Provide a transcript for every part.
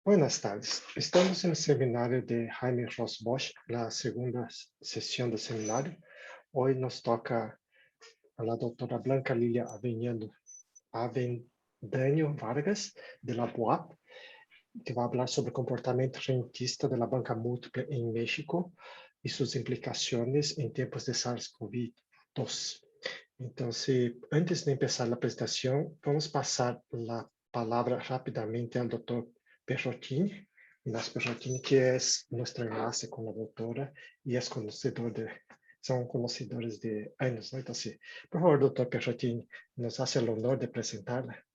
Buenas tardes. Estamos en el seminario de Jaime Ross Bosch, la segunda sesión del seminario. Hoy nos toca a la doctora Blanca Lilia Avendaño Vargas, de la BUAP, que va a hablar sobre el comportamiento rentista de la banca múltiple en México y sus implicaciones en tiempos de SARS-CoV-2. Entonces, antes de empezar la presentación, vamos a pasar la palabra rápidamente al doctor Perrotini, Ignacio Perrotini, que es nuestro enlace con la doctora y es son conocedores de años, ¿no? Entonces, por favor, doctor Perrotini, nos hace el honor de presentarla.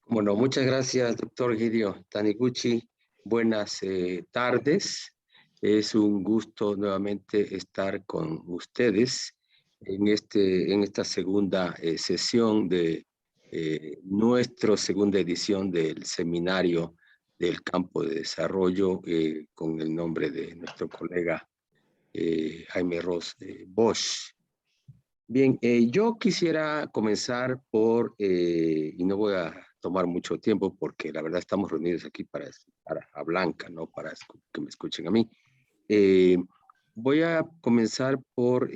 Bueno, muchas gracias, doctor Hideo Taniguchi. Buenas tardes. Es un gusto nuevamente estar con ustedes en esta segunda sesión de nuestra segunda edición del seminario del campo de desarrollo con el nombre de nuestro colega Jaime Ross Bosch. Bien, yo quisiera comenzar y no voy a tomar mucho tiempo porque la verdad estamos reunidos aquí para escuchar a Blanca, no para que me escuchen a mí. Voy a comenzar por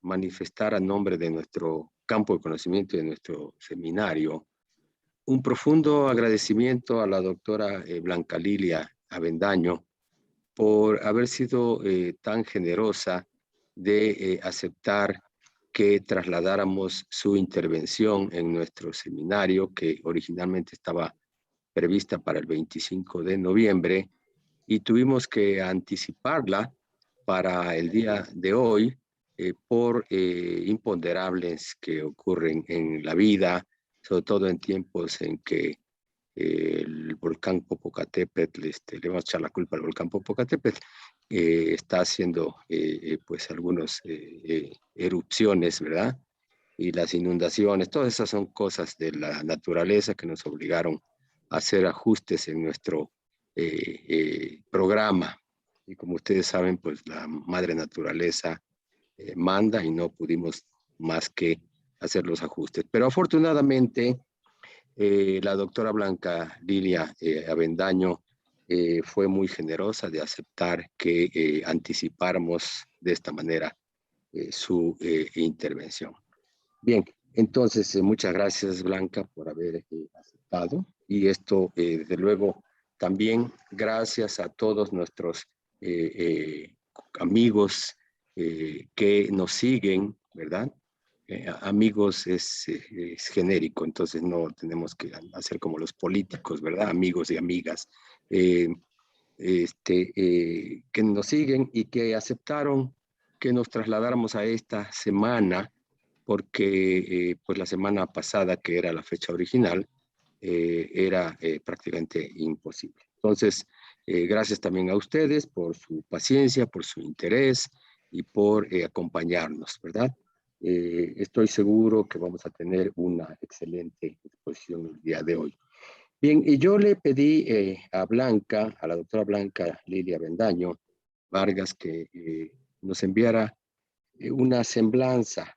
manifestar a nombre de nuestro campo de conocimiento y de nuestro seminario un profundo agradecimiento a la doctora Blanca Lilia Avendaño por haber sido tan generosa de aceptar que trasladáramos su intervención en nuestro seminario, que originalmente estaba prevista para el 25 de noviembre, y tuvimos que anticiparla para el día de hoy por imponderables que ocurren en la vida, sobre todo en tiempos en que el volcán Popocatépetl, le vamos a echar la culpa al volcán Popocatépetl, está haciendo pues algunas erupciones, ¿verdad? Y las inundaciones, todas esas son cosas de la naturaleza que nos obligaron a hacer ajustes en nuestro programa. Y como ustedes saben, pues la madre naturaleza manda y no pudimos más que hacer los ajustes. Pero afortunadamente, la doctora Blanca Lilia Avendaño fue muy generosa de aceptar que anticipáramos de esta manera su intervención. Bien, entonces muchas gracias Blanca por haber aceptado y esto desde luego también gracias a todos nuestros amigos que nos siguen, ¿verdad? Amigos es genérico, entonces no tenemos que hacer como los políticos, ¿verdad? Amigos y amigas eh, que nos siguen y que aceptaron que nos trasladáramos a esta semana porque pues la semana pasada, que era la fecha original, era prácticamente imposible. Entonces, gracias también a ustedes por su paciencia, por su interés y por acompañarnos, ¿verdad? Estoy seguro que vamos a tener una excelente exposición el día de hoy. Bien, y yo le pedí a Blanca, a la doctora Blanca Lilia Avendaño Vargas, que nos enviara una semblanza,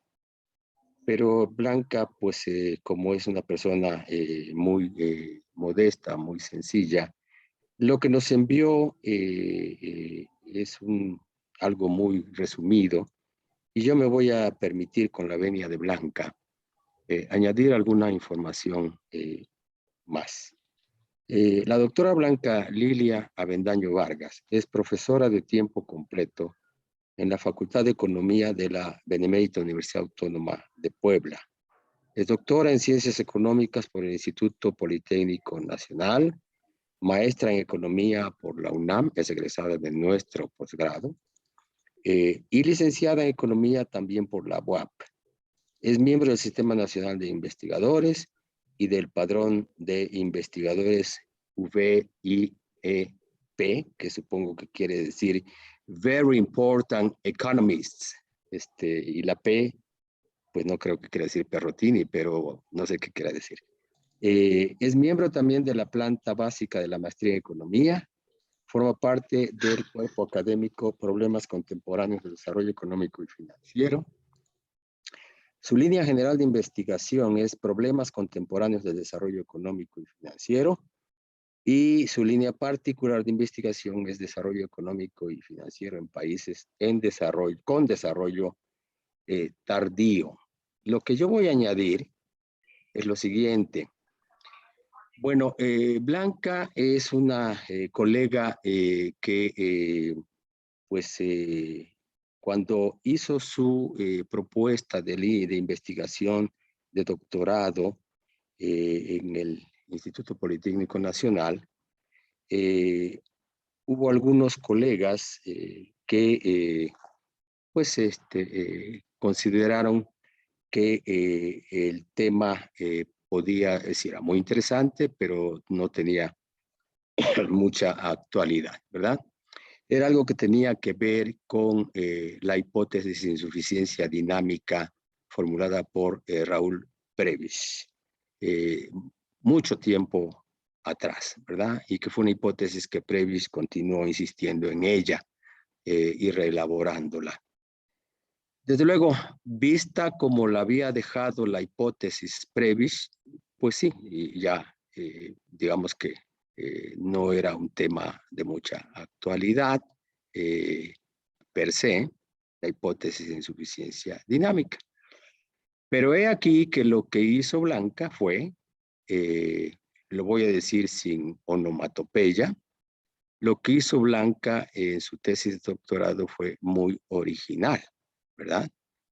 pero Blanca, pues como es una persona muy modesta, muy sencilla, lo que nos envió es algo muy resumido y yo me voy a permitir, con la venia de Blanca, añadir alguna información más. La doctora Blanca Lilia Avendaño Vargas es profesora de tiempo completo en la Facultad de Economía de la Benemérita Universidad Autónoma de Puebla. Es doctora en Ciencias Económicas por el Instituto Politécnico Nacional, maestra en Economía por la UNAM, es egresada de nuestro posgrado, y licenciada en Economía también por la UAP. Es miembro del Sistema Nacional de Investigadores y del Padrón de Investigadores VIEP, que supongo que quiere decir Very Important Economists. Y la P, pues no creo que quiera decir Perrotini, pero no sé qué quiera decir. Es miembro también de la planta básica de la maestría en Economía. Forma parte del cuerpo académico Problemas Contemporáneos de Desarrollo Económico y Financiero. Su línea general de investigación es Problemas Contemporáneos de Desarrollo Económico y Financiero. y su línea particular de investigación es desarrollo económico y financiero en países en desarrollo, con desarrollo tardío. Lo que yo voy a añadir es lo siguiente. Bueno, Blanca es una colega que pues cuando hizo su propuesta de investigación de doctorado en el Instituto Politécnico Nacional, hubo algunos colegas que pues consideraron que el tema podía decir, era muy interesante, pero no tenía mucha actualidad, ¿verdad? Era algo que tenía que ver con la hipótesis de insuficiencia dinámica formulada por Raúl Prebisch, mucho tiempo atrás, ¿verdad? Y que fue una hipótesis que Prebisch continuó insistiendo en ella y reelaborándola. Desde luego, vista como la había dejado la hipótesis Prebisch, pues sí, y ya digamos que no era un tema de mucha actualidad per se, la hipótesis de insuficiencia dinámica. Pero he aquí que lo que hizo Blanca fue, lo voy a decir sin onomatopeya, lo que hizo Blanca en su tesis de doctorado fue muy original, ¿verdad?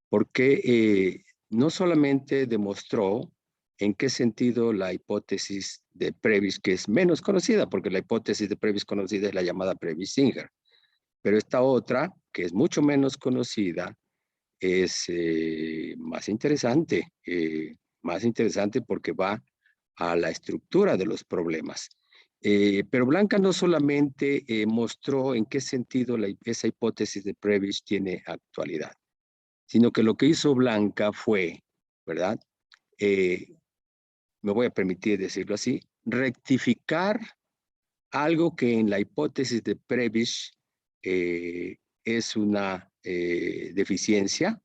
Porque no solamente demostró en qué sentido la hipótesis de Prebisch, que es menos conocida, porque la hipótesis de Prebisch conocida es la llamada Prebisch-Singer, pero esta otra, que es mucho menos conocida, es más interesante porque va a la estructura de los problemas. Pero Blanca no solamente mostró en qué sentido esa hipótesis de Prebisch tiene actualidad, sino que lo que hizo Blanca fue, ¿verdad? Me voy a permitir decirlo así, rectificar algo que en la hipótesis de Prebisch es una deficiencia,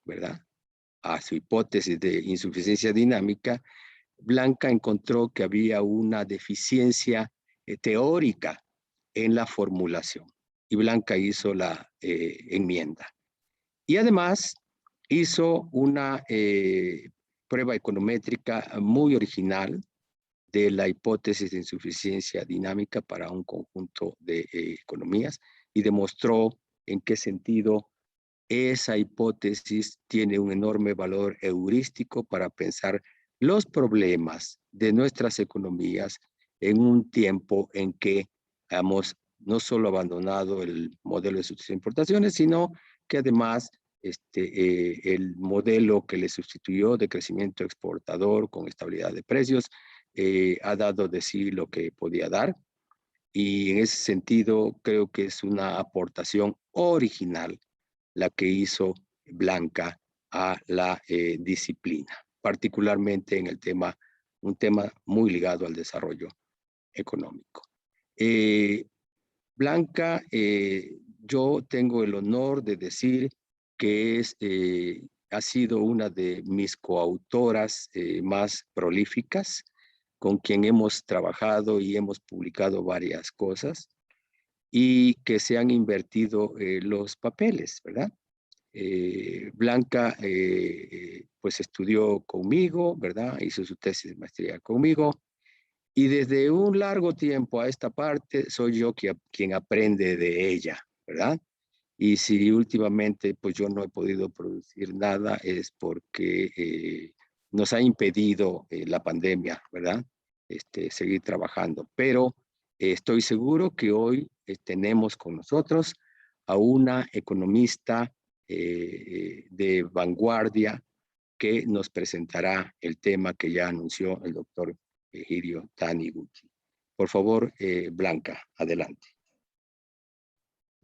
¿verdad? A su hipótesis de insuficiencia dinámica, Blanca encontró que había una deficiencia teórica en la formulación y Blanca hizo la enmienda. Y además hizo una prueba econométrica muy original de la hipótesis de insuficiencia dinámica para un conjunto de economías y demostró en qué sentido esa hipótesis tiene un enorme valor heurístico para pensar los problemas de nuestras economías en un tiempo en que hemos no solo abandonado el modelo de sustitución de importaciones, sino que además el modelo que le sustituyó de crecimiento exportador con estabilidad de precios ha dado de sí lo que podía dar. Y en ese sentido creo que es una aportación original la que hizo Blanca a la disciplina, particularmente en el tema, un tema muy ligado al desarrollo económico. Blanca, yo tengo el honor de decir que ha sido una de mis coautoras más prolíficas, con quien hemos trabajado y hemos publicado varias cosas y que se han invertido los papeles, ¿verdad? Blanca pues estudió conmigo, ¿verdad? Hizo su tesis de maestría conmigo y desde un largo tiempo a esta parte soy yo quien aprende de ella, ¿verdad? Y si últimamente pues yo no he podido producir nada es porque nos ha impedido la pandemia, ¿verdad? Seguir trabajando. Pero estoy seguro que hoy tenemos con nosotros a una economista de vanguardia que nos presentará el tema que ya anunció el doctor Egidio Taniguchi. Por favor, Blanca, adelante.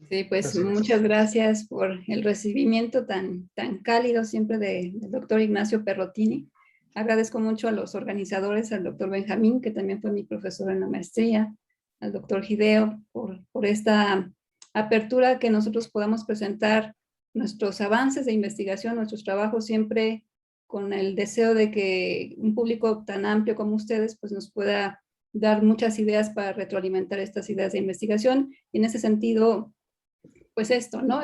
Sí, pues Gracias. muchas gracias por el recibimiento tan cálido siempre del doctor Ignacio Perrotini. Agradezco mucho a los organizadores, al doctor Benjamín, que también fue mi profesor en la maestría, al doctor Hideo, por esta apertura que nosotros podamos presentar nuestros avances de investigación, nuestros trabajos, siempre con el deseo de que un público tan amplio como ustedes pues nos pueda dar muchas ideas para retroalimentar estas ideas de investigación. Y en ese sentido, pues esto, ¿no?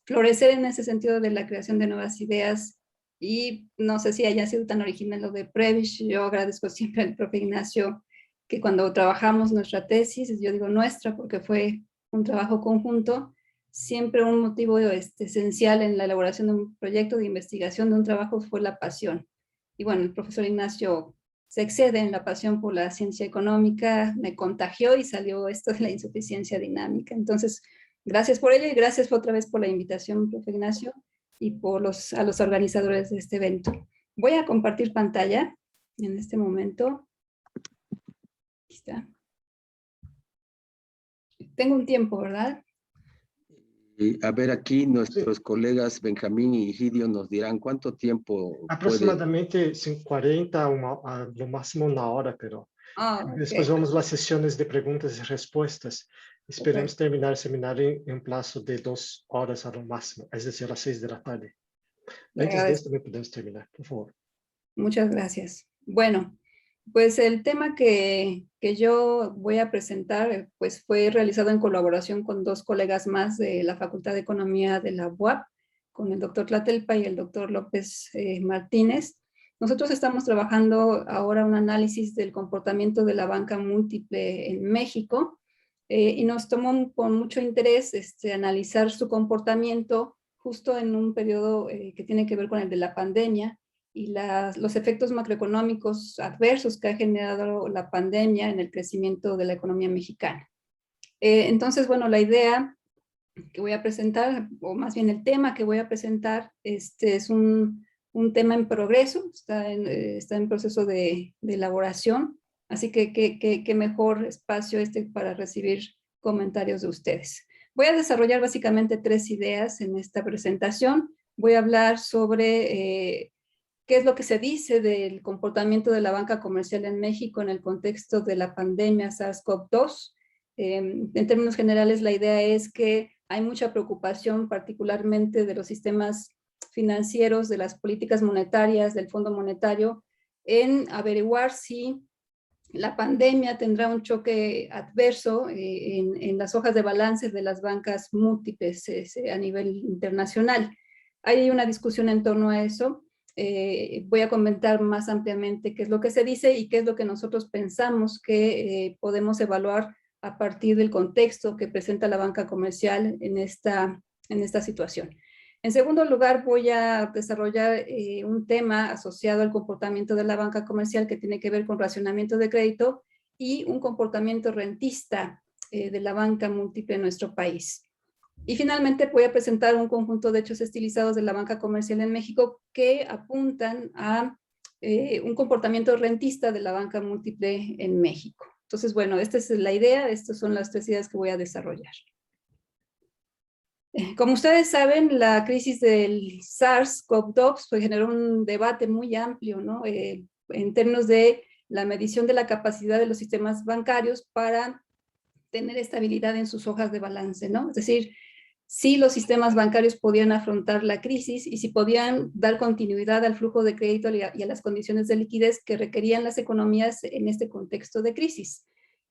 Florecer en ese sentido de la creación de nuevas ideas. Y no sé si haya sido tan original lo de Prebisch. Yo agradezco siempre al profe Ignacio que cuando trabajamos nuestra tesis, yo digo nuestra porque fue un trabajo conjunto, siempre un motivo esencial en la elaboración de un proyecto de investigación, de un trabajo, fue la pasión. Y bueno, el profesor Ignacio se excede en la pasión por la ciencia económica, me contagió y salió esto de la insuficiencia dinámica. Entonces, gracias por ello y gracias otra vez por la invitación, profe Ignacio, y a los organizadores de este evento. Voy a compartir pantalla en este momento. Aquí está. Tengo un tiempo, ¿verdad? A ver, aquí nuestros colegas Benjamín y Gidio nos dirán cuánto tiempo aproximadamente 40 a lo máximo una hora, pero después Okay. vamos a las sesiones de preguntas y respuestas. Esperamos terminar el seminario en un plazo de 2 horas a lo máximo, es decir, a las 6 de la tarde. Antes de esto me podemos terminar, por favor. Muchas gracias. Bueno, pues el tema que yo voy a presentar pues fue realizado en colaboración con 2 colegas más de la Facultad de Economía de la UAP, con el doctor Tlatelpa y el doctor López Martínez. Nosotros estamos trabajando ahora un análisis del comportamiento de la banca múltiple en México y nos tomó con mucho interés analizar su comportamiento justo en un periodo que tiene que ver con el de la pandemia y los efectos macroeconómicos adversos que ha generado la pandemia en el crecimiento de la economía mexicana. Entonces, bueno, la idea que voy a presentar, o más bien el tema que voy a presentar, es un tema en progreso, está en proceso de elaboración, así que qué mejor espacio para recibir comentarios de ustedes. Voy a desarrollar básicamente 3 ideas en esta presentación. Voy a hablar sobre qué es lo que se dice del comportamiento de la banca comercial en México en el contexto de la pandemia SARS-CoV-2. En términos generales, la idea es que hay mucha preocupación, particularmente de los sistemas financieros, de las políticas monetarias, del Fondo Monetario, en averiguar si la pandemia tendrá un choque adverso en las hojas de balance de las bancas múltiples a nivel internacional. Hay una discusión en torno a eso. Voy a comentar más ampliamente qué es lo que se dice y qué es lo que nosotros pensamos que podemos evaluar a partir del contexto que presenta la banca comercial en esta situación. En segundo lugar, voy a desarrollar un tema asociado al comportamiento de la banca comercial que tiene que ver con racionamiento de crédito y un comportamiento rentista de la banca múltiple en nuestro país. Y finalmente voy a presentar un conjunto de hechos estilizados de la banca comercial en México que apuntan a un comportamiento rentista de la banca múltiple en México. Entonces, bueno, esta es la idea, estas son las 3 ideas que voy a desarrollar. Como ustedes saben, la crisis del SARS-CoV-2 generó un debate muy amplio, ¿no? En términos de la medición de la capacidad de los sistemas bancarios para tener estabilidad en sus hojas de balance, ¿no? Es decir, si los sistemas bancarios podían afrontar la crisis y si podían dar continuidad al flujo de crédito y a las condiciones de liquidez que requerían las economías en este contexto de crisis.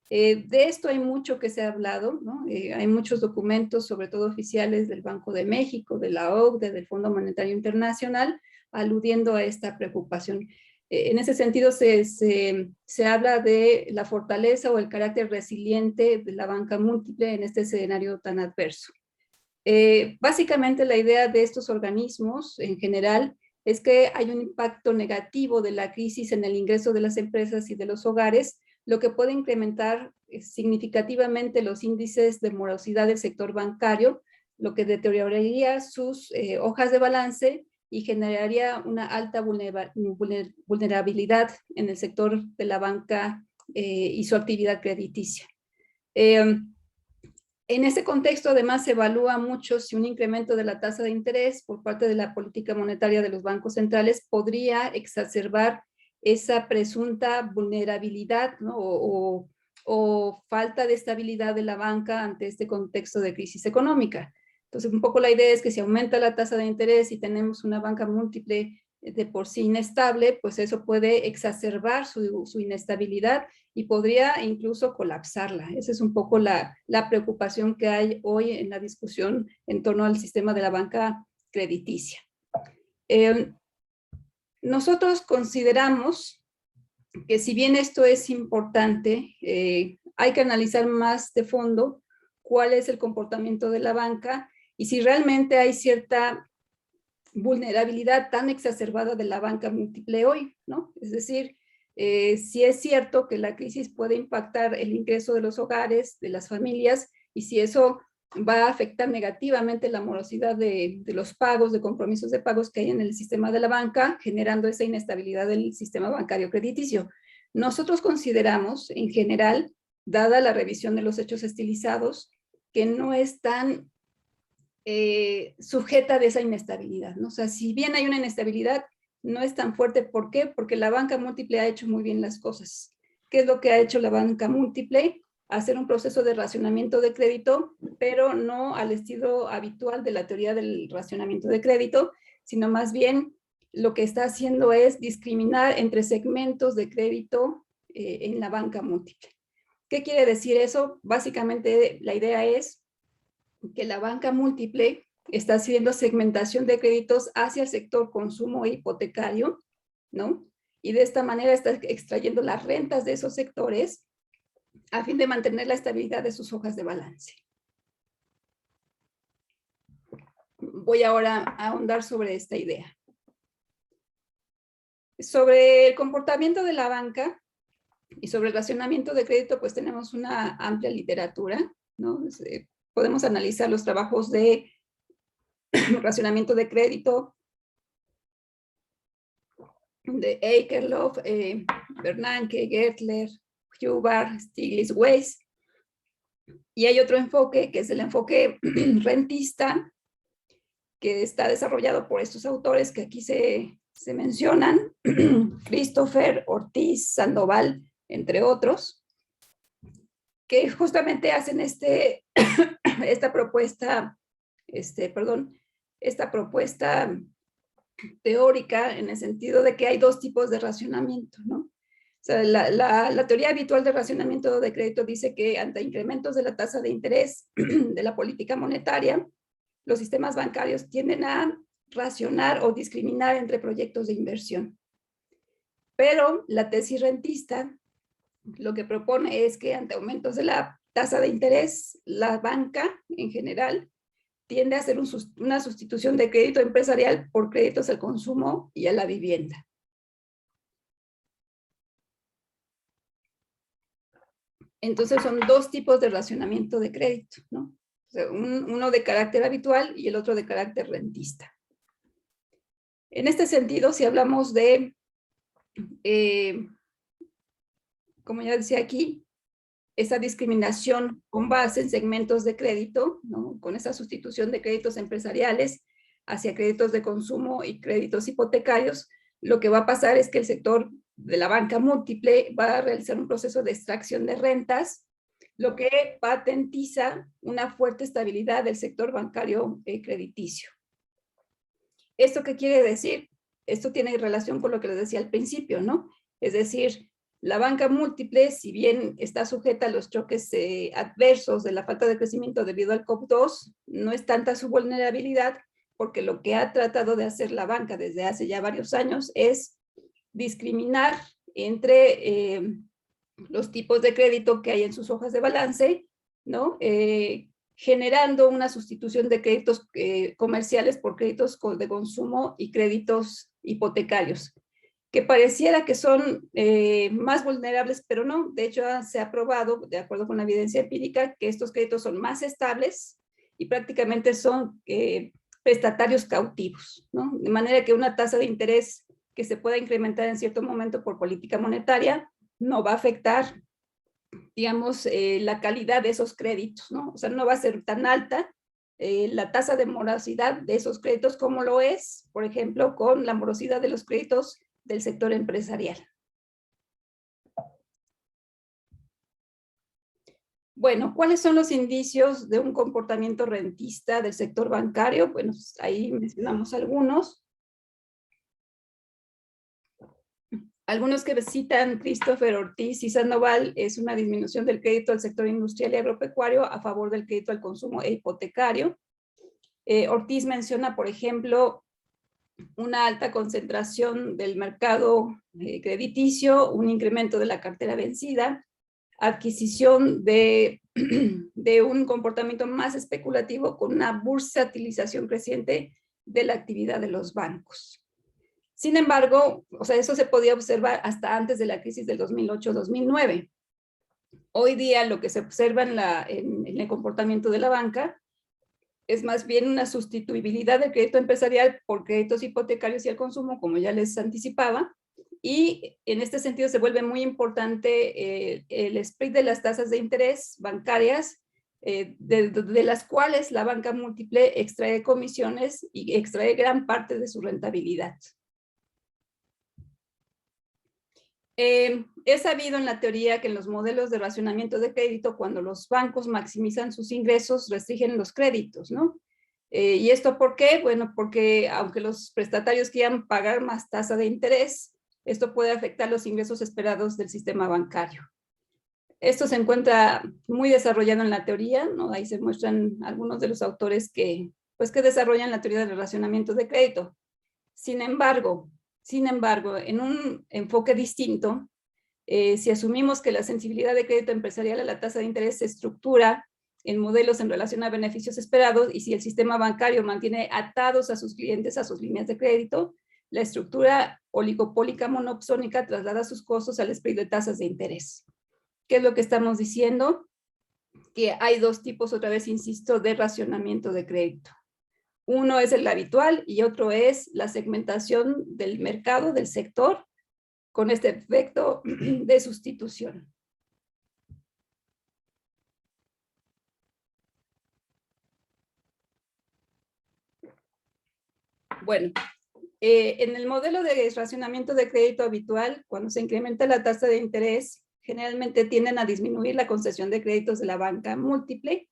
De esto hay mucho que se ha hablado, ¿no? Hay muchos documentos, sobre todo oficiales del Banco de México, de la OCDE, del Fondo Monetario Internacional, aludiendo a esta preocupación. En ese sentido se habla de la fortaleza o el carácter resiliente de la banca múltiple en este escenario tan adverso. Básicamente la idea de estos organismos en general es que hay un impacto negativo de la crisis en el ingreso de las empresas y de los hogares, lo que puede incrementar significativamente los índices de morosidad del sector bancario, lo que deterioraría sus hojas de balance y generaría una alta vulnerabilidad en el sector de la banca y su actividad crediticia. En ese contexto, además, se evalúa mucho si un incremento de la tasa de interés por parte de la política monetaria de los bancos centrales podría exacerbar esa presunta vulnerabilidad, ¿no? o falta de estabilidad de la banca ante este contexto de crisis económica. Entonces, un poco la idea es que si aumenta la tasa de interés y tenemos una banca múltiple de por sí inestable, pues eso puede exacerbar su inestabilidad y podría incluso colapsarla. Esa es un poco la preocupación que hay hoy en la discusión en torno al sistema de la banca crediticia. Nosotros consideramos que si bien esto es importante, hay que analizar más de fondo cuál es el comportamiento de la banca y si realmente hay cierta vulnerabilidad tan exacerbada de la banca múltiple hoy, ¿no? Es decir, si es cierto que la crisis puede impactar el ingreso de los hogares, de las familias, y si eso va a afectar negativamente la morosidad de los pagos, de compromisos de pagos que hay en el sistema de la banca, generando esa inestabilidad del sistema bancario crediticio. Nosotros consideramos, en general, dada la revisión de los hechos estilizados, que no es tan sujeta de esa inestabilidad, ¿no? O sea, si bien hay una inestabilidad, no es tan fuerte. ¿Por qué? Porque la banca múltiple ha hecho muy bien las cosas. ¿Qué es lo que ha hecho la banca múltiple? Hacer un proceso de racionamiento de crédito, pero no al estilo habitual de la teoría del racionamiento de crédito, sino más bien lo que está haciendo es discriminar entre segmentos de crédito en la banca múltiple. ¿Qué quiere decir eso? Básicamente la idea es que la banca múltiple está haciendo segmentación de créditos hacia el sector consumo e hipotecario, ¿no? Y de esta manera está extrayendo las rentas de esos sectores a fin de mantener la estabilidad de sus hojas de balance. Voy ahora a ahondar sobre esta idea. Sobre el comportamiento de la banca y sobre el racionamiento de crédito, pues tenemos una amplia literatura, ¿no? Podemos analizar los trabajos de racionamiento de crédito de Akerlof, Bernanke, Gertler, Hubbard, Stiglitz, Weiss. Y hay otro enfoque, que es el enfoque rentista, que está desarrollado por estos autores que aquí se mencionan, Christopher, Ortiz, Sandoval, entre otros, que justamente hacen esta propuesta teórica en el sentido de que hay dos tipos de racionamiento, ¿no? O sea, la teoría habitual de racionamiento de crédito dice que ante incrementos de la tasa de interés de la política monetaria, los sistemas bancarios tienden a racionar o discriminar entre proyectos de inversión. Pero la tesis rentista lo que propone es que ante aumentos de la tasa de interés, la banca en general tiende a hacer una sustitución de crédito empresarial por créditos al consumo y a la vivienda. Entonces son dos tipos de racionamiento de crédito, ¿no? O sea, uno de carácter habitual y el otro de carácter rentista. En este sentido, si hablamos de, como ya decía aquí, esa discriminación con base en segmentos de crédito, ¿no? Con esa sustitución de créditos empresariales hacia créditos de consumo y créditos hipotecarios, lo que va a pasar es que el sector de la banca múltiple va a realizar un proceso de extracción de rentas, lo que patentiza una fuerte estabilidad del sector bancario crediticio. ¿Esto qué quiere decir? Esto tiene relación con lo que les decía al principio, ¿no? Es decir, la banca múltiple, si bien está sujeta a los choques adversos de la falta de crecimiento debido al COVID-2, no es tanta su vulnerabilidad, porque lo que ha tratado de hacer la banca desde hace ya varios años es discriminar entre los tipos de crédito que hay en sus hojas de balance, ¿no? Generando una sustitución de créditos comerciales por créditos de consumo y créditos hipotecarios, que pareciera que son más vulnerables, pero no. De hecho, se ha probado, de acuerdo con la evidencia empírica, que estos créditos son más estables y prácticamente son prestatarios cautivos, ¿no? De manera que una tasa de interés que se pueda incrementar en cierto momento por política monetaria no va a afectar, digamos, la calidad de esos créditos, ¿no? O sea, no va a ser tan alta la tasa de morosidad de esos créditos como lo es, por ejemplo, con la morosidad de los créditos del sector empresarial. Bueno, ¿cuáles son los indicios de un comportamiento rentista del sector bancario? Bueno, ahí mencionamos algunos. Algunos que citan Christopher Ortiz y Sandoval es una disminución del crédito al sector industrial y agropecuario a favor del crédito al consumo e hipotecario. Ortiz menciona, por ejemplo, una alta concentración del mercado crediticio, un incremento de la cartera vencida, adquisición de un comportamiento más especulativo con una bursatilización creciente de la actividad de los bancos. Sin embargo, o sea, eso se podía observar hasta antes de la crisis del 2008-2009. Hoy día lo que se observa en el comportamiento de la banca es más bien una sustituibilidad del crédito empresarial por créditos hipotecarios y al consumo, como ya les anticipaba, y en este sentido se vuelve muy importante el spread de las tasas de interés bancarias, de las cuales la banca múltiple extrae comisiones y extrae gran parte de su rentabilidad. Es sabido en la teoría que en los modelos de racionamiento de crédito, cuando los bancos maximizan sus ingresos, restringen los créditos, ¿no? ¿Y esto por qué? Bueno, porque aunque los prestatarios quieran pagar más tasa de interés, esto puede afectar los ingresos esperados del sistema bancario. Esto se encuentra muy desarrollado en la teoría, ¿no? Ahí se muestran algunos de los autores que desarrollan la teoría del racionamiento de crédito. Sin embargo, en un enfoque distinto, si asumimos que la sensibilidad de crédito empresarial a la tasa de interés se estructura en modelos en relación a beneficios esperados y si el sistema bancario mantiene atados a sus clientes a sus líneas de crédito, la estructura oligopólica monopsónica traslada sus costos al spread de tasas de interés. ¿Qué es lo que estamos diciendo? Que hay dos tipos, otra vez insisto, de racionamiento de crédito. Uno es el habitual y otro es la segmentación del mercado, del sector, con este efecto de sustitución. Bueno, en el modelo de racionamiento de crédito habitual, cuando se incrementa la tasa de interés, generalmente tienden a disminuir la concesión de créditos de la banca múltiple,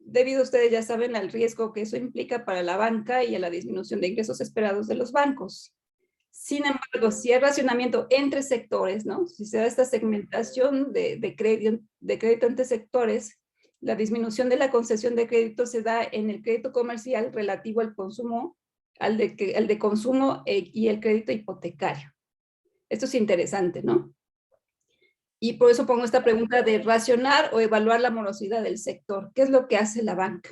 debido, ustedes ya saben, al riesgo que eso implica para la banca y a la disminución de ingresos esperados de los bancos. Sin embargo, si hay racionamiento entre sectores, ¿no? Si se da esta segmentación de crédito entre sectores, la disminución de la concesión de crédito se da en el crédito comercial relativo al consumo, al de consumo y el crédito hipotecario. Esto es interesante, ¿no? Y por eso pongo esta pregunta de racionar o evaluar la morosidad del sector. ¿Qué es lo que hace la banca?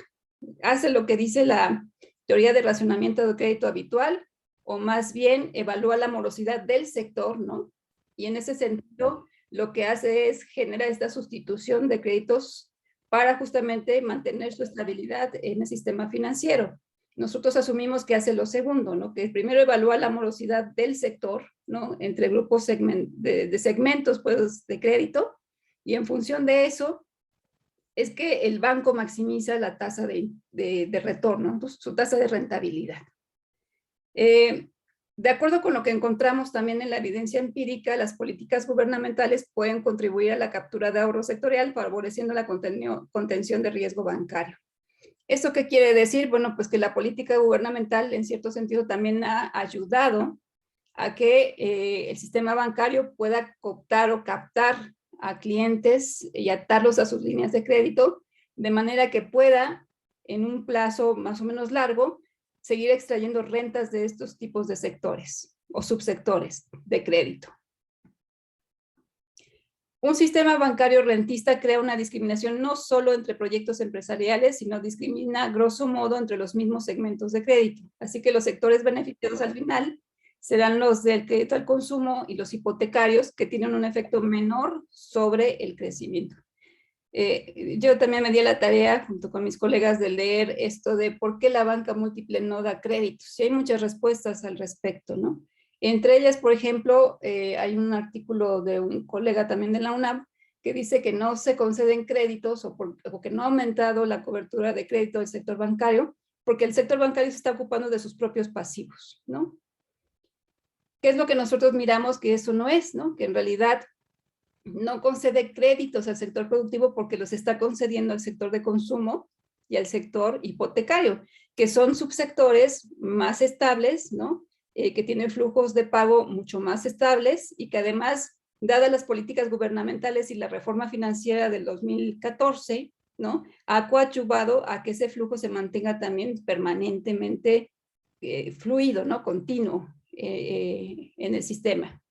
¿Hace lo que dice la teoría de racionamiento de crédito habitual? O más bien evalúa la morosidad del sector, ¿no? Y en ese sentido, lo que hace es generar esta sustitución de créditos para justamente mantener su estabilidad en el sistema financiero. Nosotros asumimos que hace lo segundo, ¿no? Que primero evalúa la morosidad del sector, ¿no? Entre grupos de segmentos, pues, de crédito, y en función de eso, es que el banco maximiza la tasa de retorno, entonces, su tasa de rentabilidad. De acuerdo con lo que encontramos también en la evidencia empírica, las políticas gubernamentales pueden contribuir a la captura de ahorro sectorial, favoreciendo la contención de riesgo bancario. ¿Esto qué quiere decir? Bueno, pues que la política gubernamental en cierto sentido también ha ayudado a que el sistema bancario pueda cooptar o captar a clientes y atarlos a sus líneas de crédito, de manera que pueda, en un plazo más o menos largo, seguir extrayendo rentas de estos tipos de sectores o subsectores de crédito. Un sistema bancario rentista crea una discriminación no solo entre proyectos empresariales, sino discrimina grosso modo entre los mismos segmentos de crédito. Así que los sectores beneficiados al final serán los del crédito al consumo y los hipotecarios, que tienen un efecto menor sobre el crecimiento. Yo también me di la tarea, junto con mis colegas, de leer esto de por qué la banca múltiple no da créditos. Y hay muchas respuestas al respecto, ¿no? Entre ellas, por ejemplo, hay un artículo de un colega también de la UNAM que dice que no se conceden créditos o que no ha aumentado la cobertura de crédito del sector bancario porque el sector bancario se está ocupando de sus propios pasivos, ¿no? ¿Qué es lo que nosotros miramos? Que eso no es, ¿no? Que en realidad no concede créditos al sector productivo porque los está concediendo al sector de consumo y al sector hipotecario, que son subsectores más estables, ¿no? que tiene flujos de pago mucho más estables y que además, dadas las políticas gubernamentales y la reforma financiera del 2014, ¿no?, ha coadyuvado a que ese flujo se mantenga también permanentemente fluido, ¿no?, continuo en el sistema.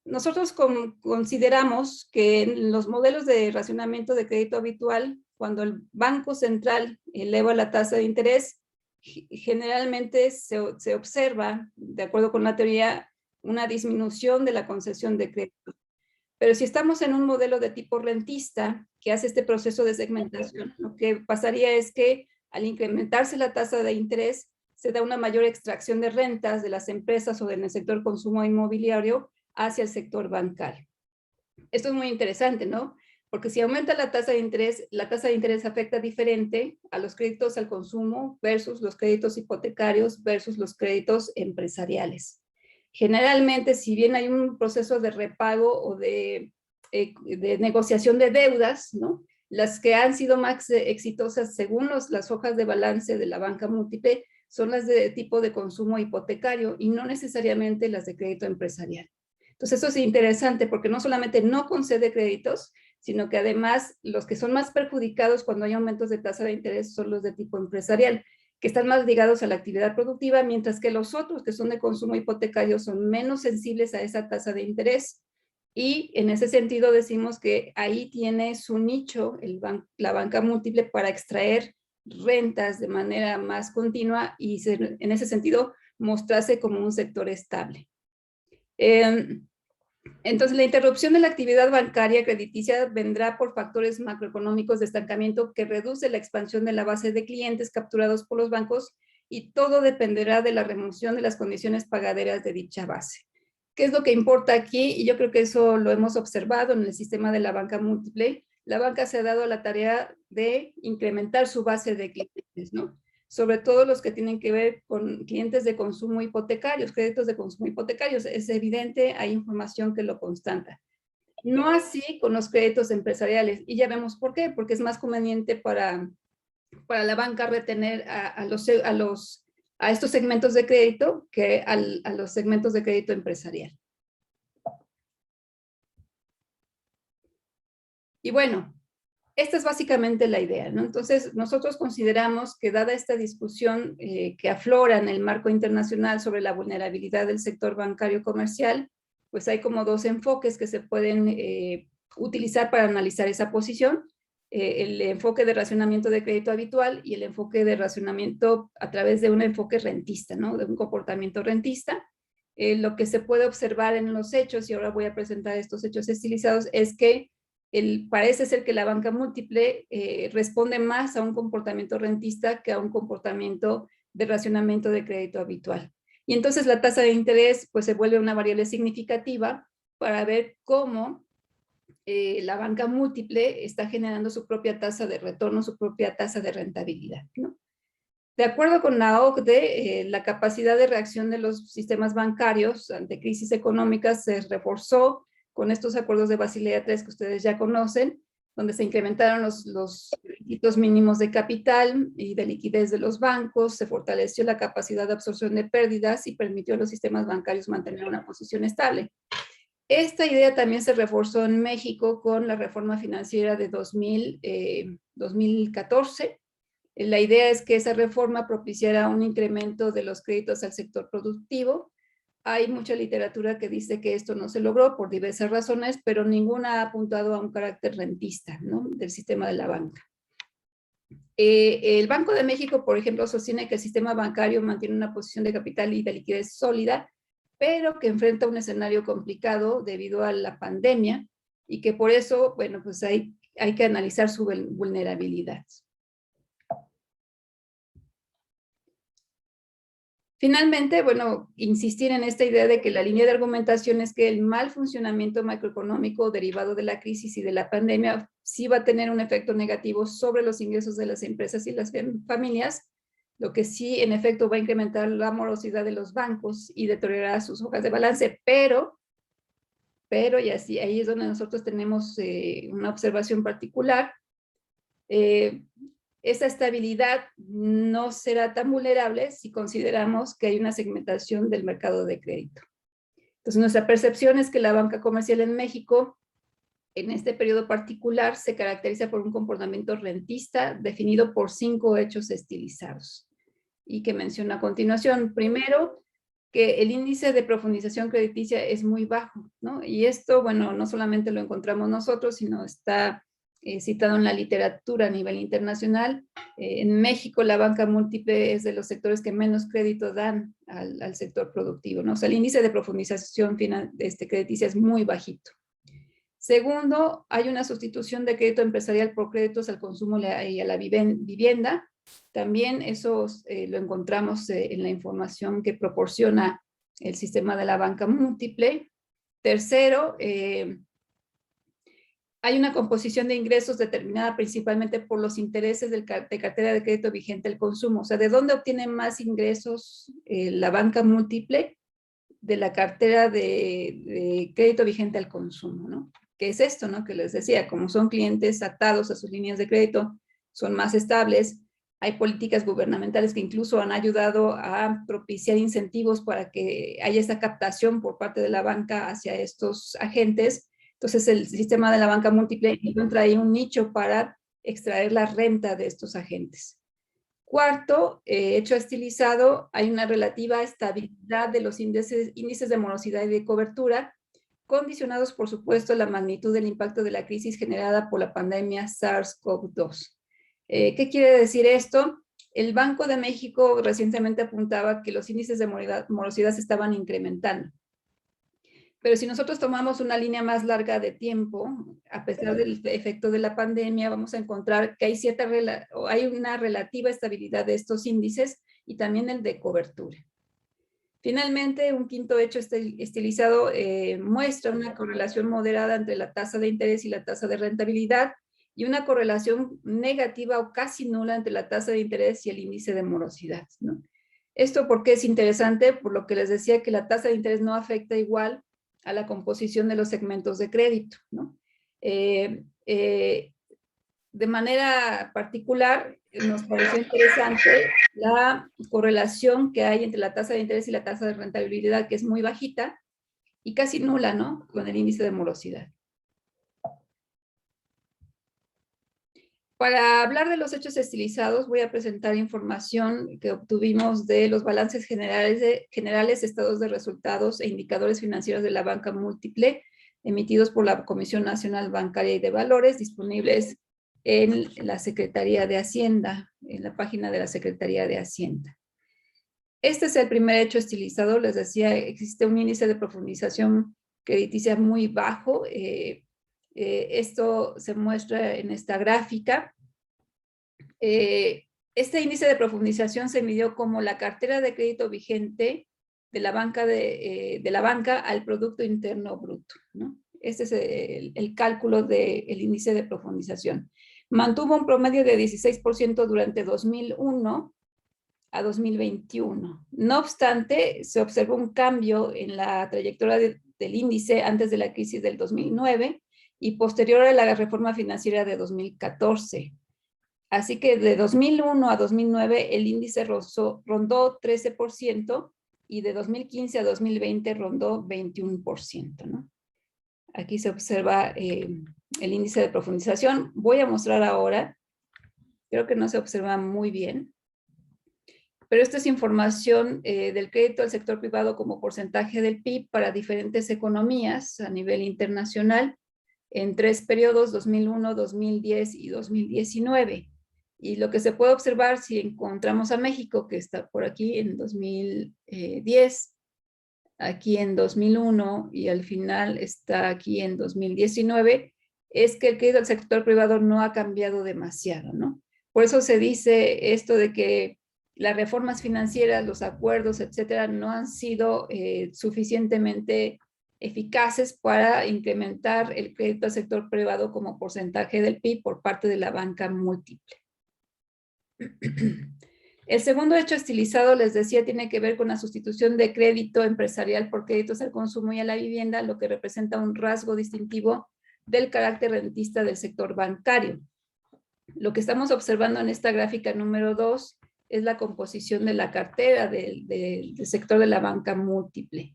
Nosotros consideramos que en los modelos de racionamiento de crédito habitual, cuando el Banco Central eleva la tasa de interés, generalmente se observa, de acuerdo con la teoría, una disminución de la concesión de crédito. Pero si estamos en un modelo de tipo rentista que hace este proceso de segmentación, lo que pasaría es que al incrementarse la tasa de interés, se da una mayor extracción de rentas de las empresas o en el sector consumo inmobiliario hacia el sector bancario. Esto es muy interesante, ¿no? Porque si aumenta la tasa de interés afecta diferente a los créditos al consumo versus los créditos hipotecarios versus los créditos empresariales. Generalmente, si bien hay un proceso de repago o de negociación de deudas, ¿no?, las que han sido más exitosas según las hojas de balance de la banca múltiple son las de tipo de consumo hipotecario y no necesariamente las de crédito empresarial. Entonces, eso es interesante porque no solamente no concede créditos, sino que además los que son más perjudicados cuando hay aumentos de tasa de interés son los de tipo empresarial, que están más ligados a la actividad productiva, mientras que los otros que son de consumo hipotecario son menos sensibles a esa tasa de interés. Y en ese sentido decimos que ahí tiene su nicho la banca múltiple para extraer rentas de manera más continua y en ese sentido mostrarse como un sector estable. Entonces, la interrupción de la actividad bancaria crediticia vendrá por factores macroeconómicos de estancamiento que reduce la expansión de la base de clientes capturados por los bancos y todo dependerá de la remoción de las condiciones pagaderas de dicha base. ¿Qué es lo que importa aquí? Y yo creo que eso lo hemos observado en el sistema de la banca múltiple. La banca se ha dado la tarea de incrementar su base de clientes, ¿no? Sobre todo los que tienen que ver con clientes de consumo hipotecarios, créditos de consumo hipotecarios. Es evidente, hay información que lo constata. No así con los créditos empresariales. Y ya vemos por qué, porque es más conveniente para la banca retener a estos segmentos de crédito que a los segmentos de crédito empresarial. Y bueno, esta es básicamente la idea, ¿no? Entonces, nosotros consideramos que dada esta discusión que aflora en el marco internacional sobre la vulnerabilidad del sector bancario comercial, pues hay como dos enfoques que se pueden utilizar para analizar esa posición. El enfoque de racionamiento de crédito habitual y el enfoque de racionamiento a través de un enfoque rentista, ¿no?, de un comportamiento rentista. Lo que se puede observar en los hechos, y ahora voy a presentar estos hechos estilizados, es que parece ser que la banca múltiple responde más a un comportamiento rentista que a un comportamiento de racionamiento de crédito habitual. Y entonces la tasa de interés pues se vuelve una variable significativa para ver cómo la banca múltiple está generando su propia tasa de retorno, su propia tasa de rentabilidad, ¿no? De acuerdo con la OCDE, la capacidad de reacción de los sistemas bancarios ante crisis económicas se reforzó con estos acuerdos de Basilea III que ustedes ya conocen, donde se incrementaron los requisitos mínimos de capital y de liquidez de los bancos, se fortaleció la capacidad de absorción de pérdidas y permitió a los sistemas bancarios mantener una posición estable. Esta idea también se reforzó en México con la reforma financiera de 2014. La idea es que esa reforma propiciara un incremento de los créditos al sector productivo. Hay mucha literatura que dice que esto no se logró por diversas razones, pero ninguna ha apuntado a un carácter rentista, ¿no?, del sistema de la banca. El Banco de México, por ejemplo, sostiene que el sistema bancario mantiene una posición de capital y de liquidez sólida, pero que enfrenta un escenario complicado debido a la pandemia y que por eso, bueno, pues hay que analizar su vulnerabilidad. Finalmente, bueno, insistir en esta idea de que la línea de argumentación es que el mal funcionamiento macroeconómico derivado de la crisis y de la pandemia sí va a tener un efecto negativo sobre los ingresos de las empresas y las familias, lo que sí, en efecto, va a incrementar la morosidad de los bancos y deteriorará sus hojas de balance, pero y así, ahí es donde nosotros tenemos una observación particular. esa estabilidad no será tan vulnerable si consideramos que hay una segmentación del mercado de crédito. Entonces, nuestra percepción es que la banca comercial en México, en este periodo particular, se caracteriza por un comportamiento rentista definido por 5 hechos estilizados y que menciono a continuación. Primero, que el índice de profundización crediticia es muy bajo, ¿no? Y esto, bueno, no solamente lo encontramos nosotros, sino está citado en la literatura a nivel internacional. En México, la banca múltiple es de los sectores que menos crédito dan al sector productivo, ¿no? O sea, el índice de profundización crediticia es muy bajito. Segundo, hay una sustitución de crédito empresarial por créditos al consumo y a la vivienda. También eso lo encontramos en la información que proporciona el sistema de la banca múltiple. Tercero, hay una composición de ingresos determinada principalmente por los intereses de cartera de crédito vigente al consumo. O sea, ¿de dónde obtiene más ingresos la banca múltiple? De la cartera de crédito vigente al consumo, ¿no? ¿Qué es esto, no? Que les decía, como son clientes atados a sus líneas de crédito, son más estables. Hay políticas gubernamentales que incluso han ayudado a propiciar incentivos para que haya esta captación por parte de la banca hacia estos agentes. Entonces, el sistema de la banca múltiple encuentra ahí un nicho para extraer la renta de estos agentes. Cuarto, hecho estilizado, hay una relativa estabilidad de los índices de morosidad y de cobertura, condicionados, por supuesto, a la magnitud del impacto de la crisis generada por la pandemia SARS-CoV-2. ¿Qué quiere decir esto? El Banco de México recientemente apuntaba que los índices de morosidad se estaban incrementando. Pero si nosotros tomamos una línea más larga de tiempo, a pesar del efecto de la pandemia, vamos a encontrar que hay una relativa estabilidad de estos índices y también el de cobertura. Finalmente, un quinto hecho estilizado muestra una correlación moderada entre la tasa de interés y la tasa de rentabilidad y una correlación negativa o casi nula entre la tasa de interés y el índice de morosidad, ¿no? Esto porque es interesante, por lo que les decía que la tasa de interés no afecta igual a la composición de los segmentos de crédito, ¿no? De manera particular, nos pareció interesante la correlación que hay entre la tasa de interés y la tasa de rentabilidad, que es muy bajita y casi nula, ¿no? Con el índice de morosidad. Para hablar de los hechos estilizados, voy a presentar información que obtuvimos de los balances generales, estados de resultados e indicadores financieros de la banca múltiple, emitidos por la Comisión Nacional Bancaria y de Valores, disponibles en la Secretaría de Hacienda, en la página de la Secretaría de Hacienda. Este es el primer hecho estilizado. Les decía, existe un índice de profundización crediticia muy bajo. Esto se muestra en esta gráfica. Este índice de profundización se midió como la cartera de crédito vigente de la banca al Producto Interno Bruto, ¿no? Este es el cálculo del índice de profundización. Mantuvo un promedio de 16% durante 2001 a 2021. No obstante, se observó un cambio en la trayectoria del índice antes de la crisis del 2009 y posterior a la reforma financiera de 2014. Así que de 2001 a 2009 el índice rondó 13% y de 2015 a 2020 rondó 21%, ¿no? Aquí se observa el índice de profundización. Voy a mostrar ahora, creo que no se observa muy bien, pero esta es información del crédito al sector privado como porcentaje del PIB para diferentes economías a nivel internacional en 3 periodos, 2001, 2010 y 2019. Y lo que se puede observar si encontramos a México, que está por aquí en 2010, aquí en 2001 y al final está aquí en 2019, es que el crédito al sector privado no ha cambiado demasiado, ¿no? Por eso se dice esto de que las reformas financieras, los acuerdos, etcétera, no han sido suficientemente eficaces para incrementar el crédito al sector privado como porcentaje del PIB por parte de la banca múltiple. El segundo hecho estilizado, les decía, tiene que ver con la sustitución de crédito empresarial por créditos al consumo y a la vivienda, lo que representa un rasgo distintivo del carácter rentista del sector bancario. Lo que estamos observando en esta gráfica número 2 es la composición de la cartera del sector de la banca múltiple.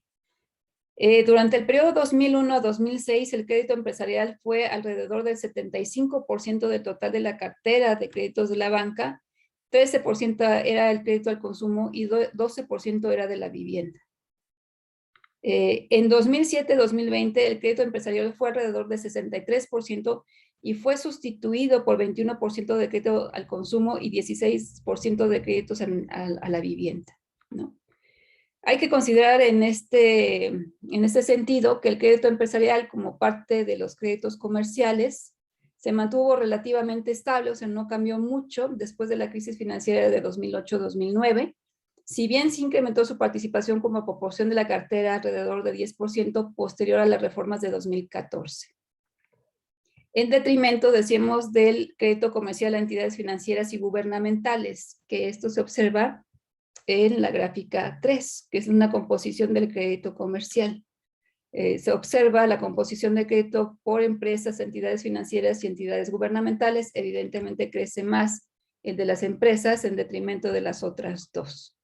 Durante el periodo 2001 a 2006, el crédito empresarial fue alrededor del 75% del total de la cartera de créditos de la banca, 13% era el crédito al consumo y 12% era de la vivienda. En 2007-2020, el crédito empresarial fue alrededor de 63% y fue sustituido por 21% de crédito al consumo y 16% de créditos a la vivienda, ¿no? Hay que considerar en este sentido que el crédito empresarial, como parte de los créditos comerciales, se mantuvo relativamente estable, o sea, no cambió mucho después de la crisis financiera de 2008-2009. Si bien se incrementó su participación como proporción de la cartera alrededor de 10% posterior a las reformas de 2014. En detrimento, decíamos, del crédito comercial a entidades financieras y gubernamentales, que esto se observa en la gráfica 3, que es una composición del crédito comercial. Se observa la composición de crédito por empresas, entidades financieras y entidades gubernamentales. Evidentemente crece más el de las empresas en detrimento de las otras dos.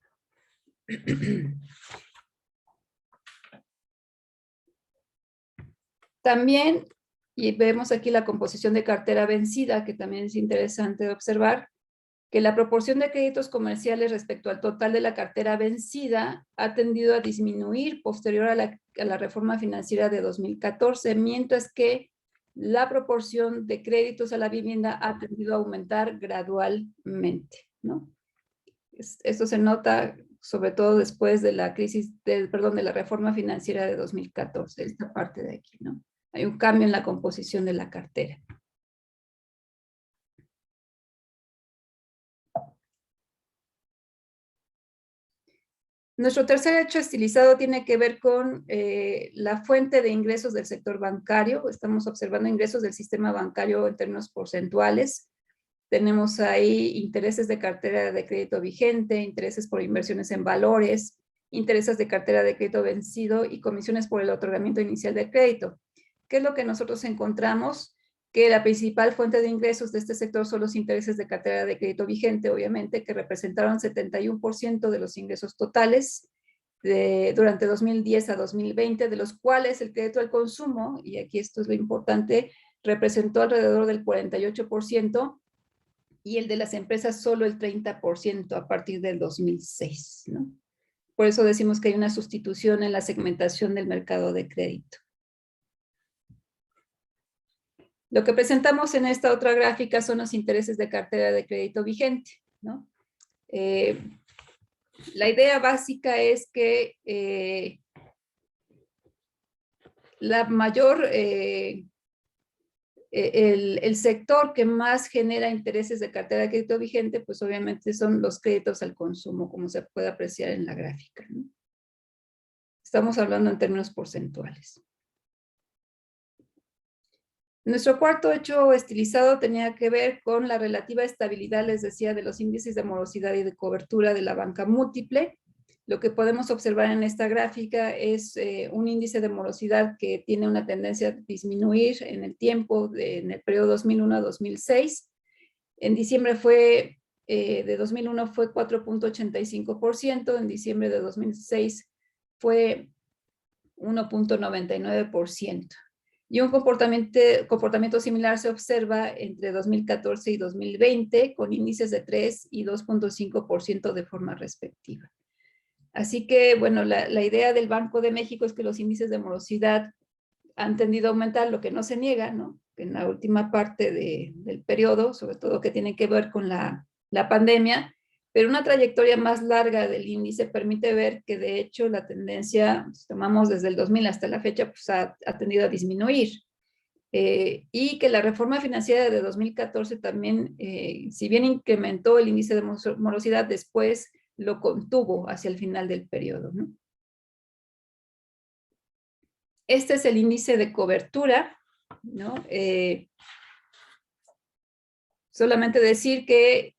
También, y vemos aquí la composición de cartera vencida, que también es interesante observar, que la proporción de créditos comerciales respecto al total de la cartera vencida ha tendido a disminuir posterior a la reforma financiera de 2014, mientras que la proporción de créditos a la vivienda ha tendido a aumentar gradualmente, ¿no? Esto se nota sobre todo después de la de la reforma financiera de 2014, esta parte de aquí, ¿no? Hay un cambio en la composición de la cartera. Nuestro tercer hecho estilizado tiene que ver con la fuente de ingresos del sector bancario. Estamos observando ingresos del sistema bancario en términos porcentuales. Tenemos ahí intereses de cartera de crédito vigente, intereses por inversiones en valores, intereses de cartera de crédito vencido y comisiones por el otorgamiento inicial del crédito. ¿Qué es lo que nosotros encontramos? Que la principal fuente de ingresos de este sector son los intereses de cartera de crédito vigente, obviamente, que representaron 71% de los ingresos totales durante 2010 a 2020, de los cuales el crédito al consumo, y aquí esto es lo importante, representó alrededor del 48%, y el de las empresas solo el 30% a partir del 2006, ¿no? Por eso decimos que hay una sustitución en la segmentación del mercado de crédito. Lo que presentamos en esta otra gráfica son los intereses de cartera de crédito vigente, ¿no? La idea básica es que la mayor, el sector que más genera intereses de cartera de crédito vigente, pues obviamente son los créditos al consumo, como se puede apreciar en la gráfica, ¿no? Estamos hablando en términos porcentuales. Nuestro cuarto hecho estilizado tenía que ver con la relativa estabilidad, les decía, de los índices de morosidad y de cobertura de la banca múltiple. Lo que podemos observar en esta gráfica es un índice de morosidad que tiene una tendencia a disminuir en el tiempo, en el periodo 2001 a 2006. En diciembre de 2001 fue 4.85%, en diciembre de 2006 fue 1.99%. Y un comportamiento similar se observa entre 2014 y 2020, con índices de 3 y 2.5% de forma respectiva. Así que, bueno, la idea del Banco de México es que los índices de morosidad han tendido a aumentar, lo que no se niega, ¿no? En la última parte del periodo, sobre todo que tiene que ver con la pandemia, pero una trayectoria más larga del índice permite ver que de hecho la tendencia, si tomamos desde el 2000 hasta la fecha, pues ha tendido a disminuir. Y que la reforma financiera de 2014 también, si bien incrementó el índice de morosidad, después lo contuvo hacia el final del periodo, ¿no? Este es el índice de cobertura, ¿no? Solamente decir que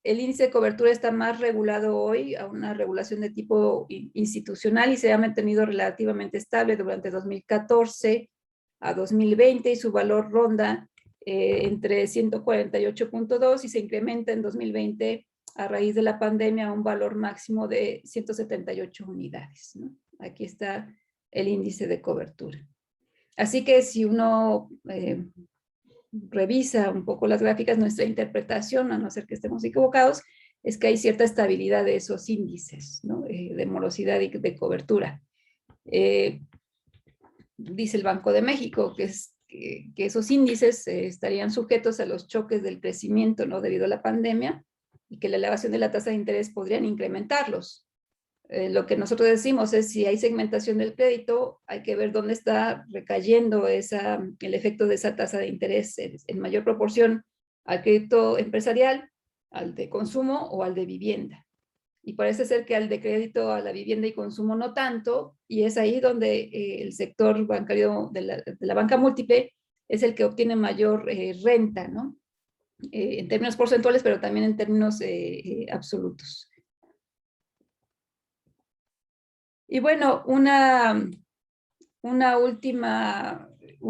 el índice de cobertura está más regulado hoy a una regulación de tipo institucional y se ha mantenido relativamente estable durante 2014 a 2020 y su valor ronda entre 148.2 y se incrementa en 2020 a raíz de la pandemia a un valor máximo de 178 unidades, ¿no? Aquí está el índice de cobertura. Así que si uno revisa un poco las gráficas, nuestra interpretación, a no ser que estemos equivocados, es que hay cierta estabilidad de esos índices, ¿no? De morosidad y de cobertura. Dice el Banco de México que esos índices estarían sujetos a los choques del crecimiento, ¿no? Debido a la pandemia, y que la elevación de la tasa de interés podrían incrementarlos. Lo que nosotros decimos es, si hay segmentación del crédito, hay que ver dónde está recayendo el efecto de esa tasa de interés en mayor proporción al crédito empresarial, al de consumo o al de vivienda. Y parece ser que al de crédito a la vivienda y consumo no tanto, y es ahí donde el sector bancario de la banca múltiple es el que obtiene mayor renta, ¿no? En términos porcentuales, pero también en términos absolutos. Y bueno, un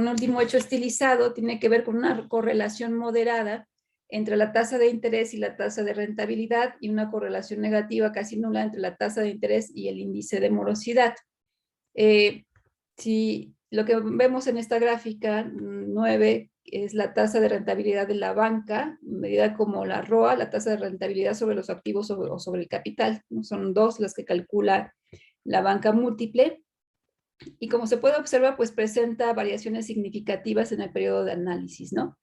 último hecho estilizado tiene que ver con una correlación moderada entre la tasa de interés y la tasa de rentabilidad, y una correlación negativa casi nula entre la tasa de interés y el índice de morosidad. Si lo que vemos en esta gráfica 9 es la tasa de rentabilidad de la banca, medida como la ROA, la tasa de rentabilidad sobre los activos o sobre el capital, ¿no? Son dos las que calcula la banca múltiple, y como se puede observar, pues presenta variaciones significativas en el periodo de análisis, ¿no?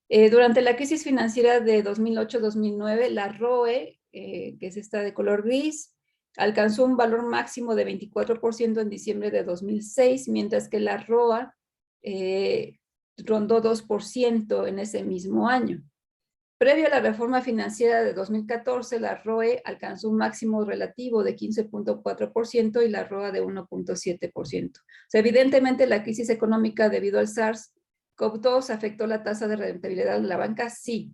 Durante la crisis financiera de 2008-2009, la ROE, que es esta de color gris, alcanzó un valor máximo de 24% en diciembre de 2006, mientras que la ROA rondó 2% en ese mismo año. Previo a la reforma financiera de 2014, la ROE alcanzó un máximo relativo de 15.4% y la ROA de 1.7%. O sea, evidentemente la crisis económica debido al SARS-CoV-2 afectó la tasa de rentabilidad de la banca, sí.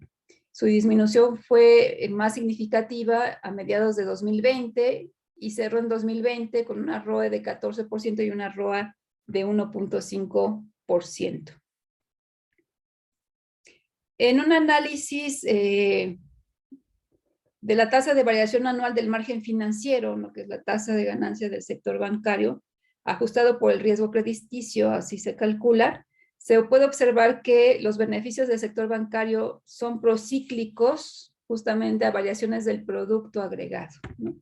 Su disminución fue más significativa a mediados de 2020 y cerró en 2020 con una ROE de 14% y una ROA de 1.5%. En un análisis de la tasa de variación anual del margen financiero, ¿no? Que es la tasa de ganancia del sector bancario, ajustado por el riesgo crediticio, así se calcula, se puede observar que los beneficios del sector bancario son procíclicos justamente a variaciones del producto agregado, ¿no?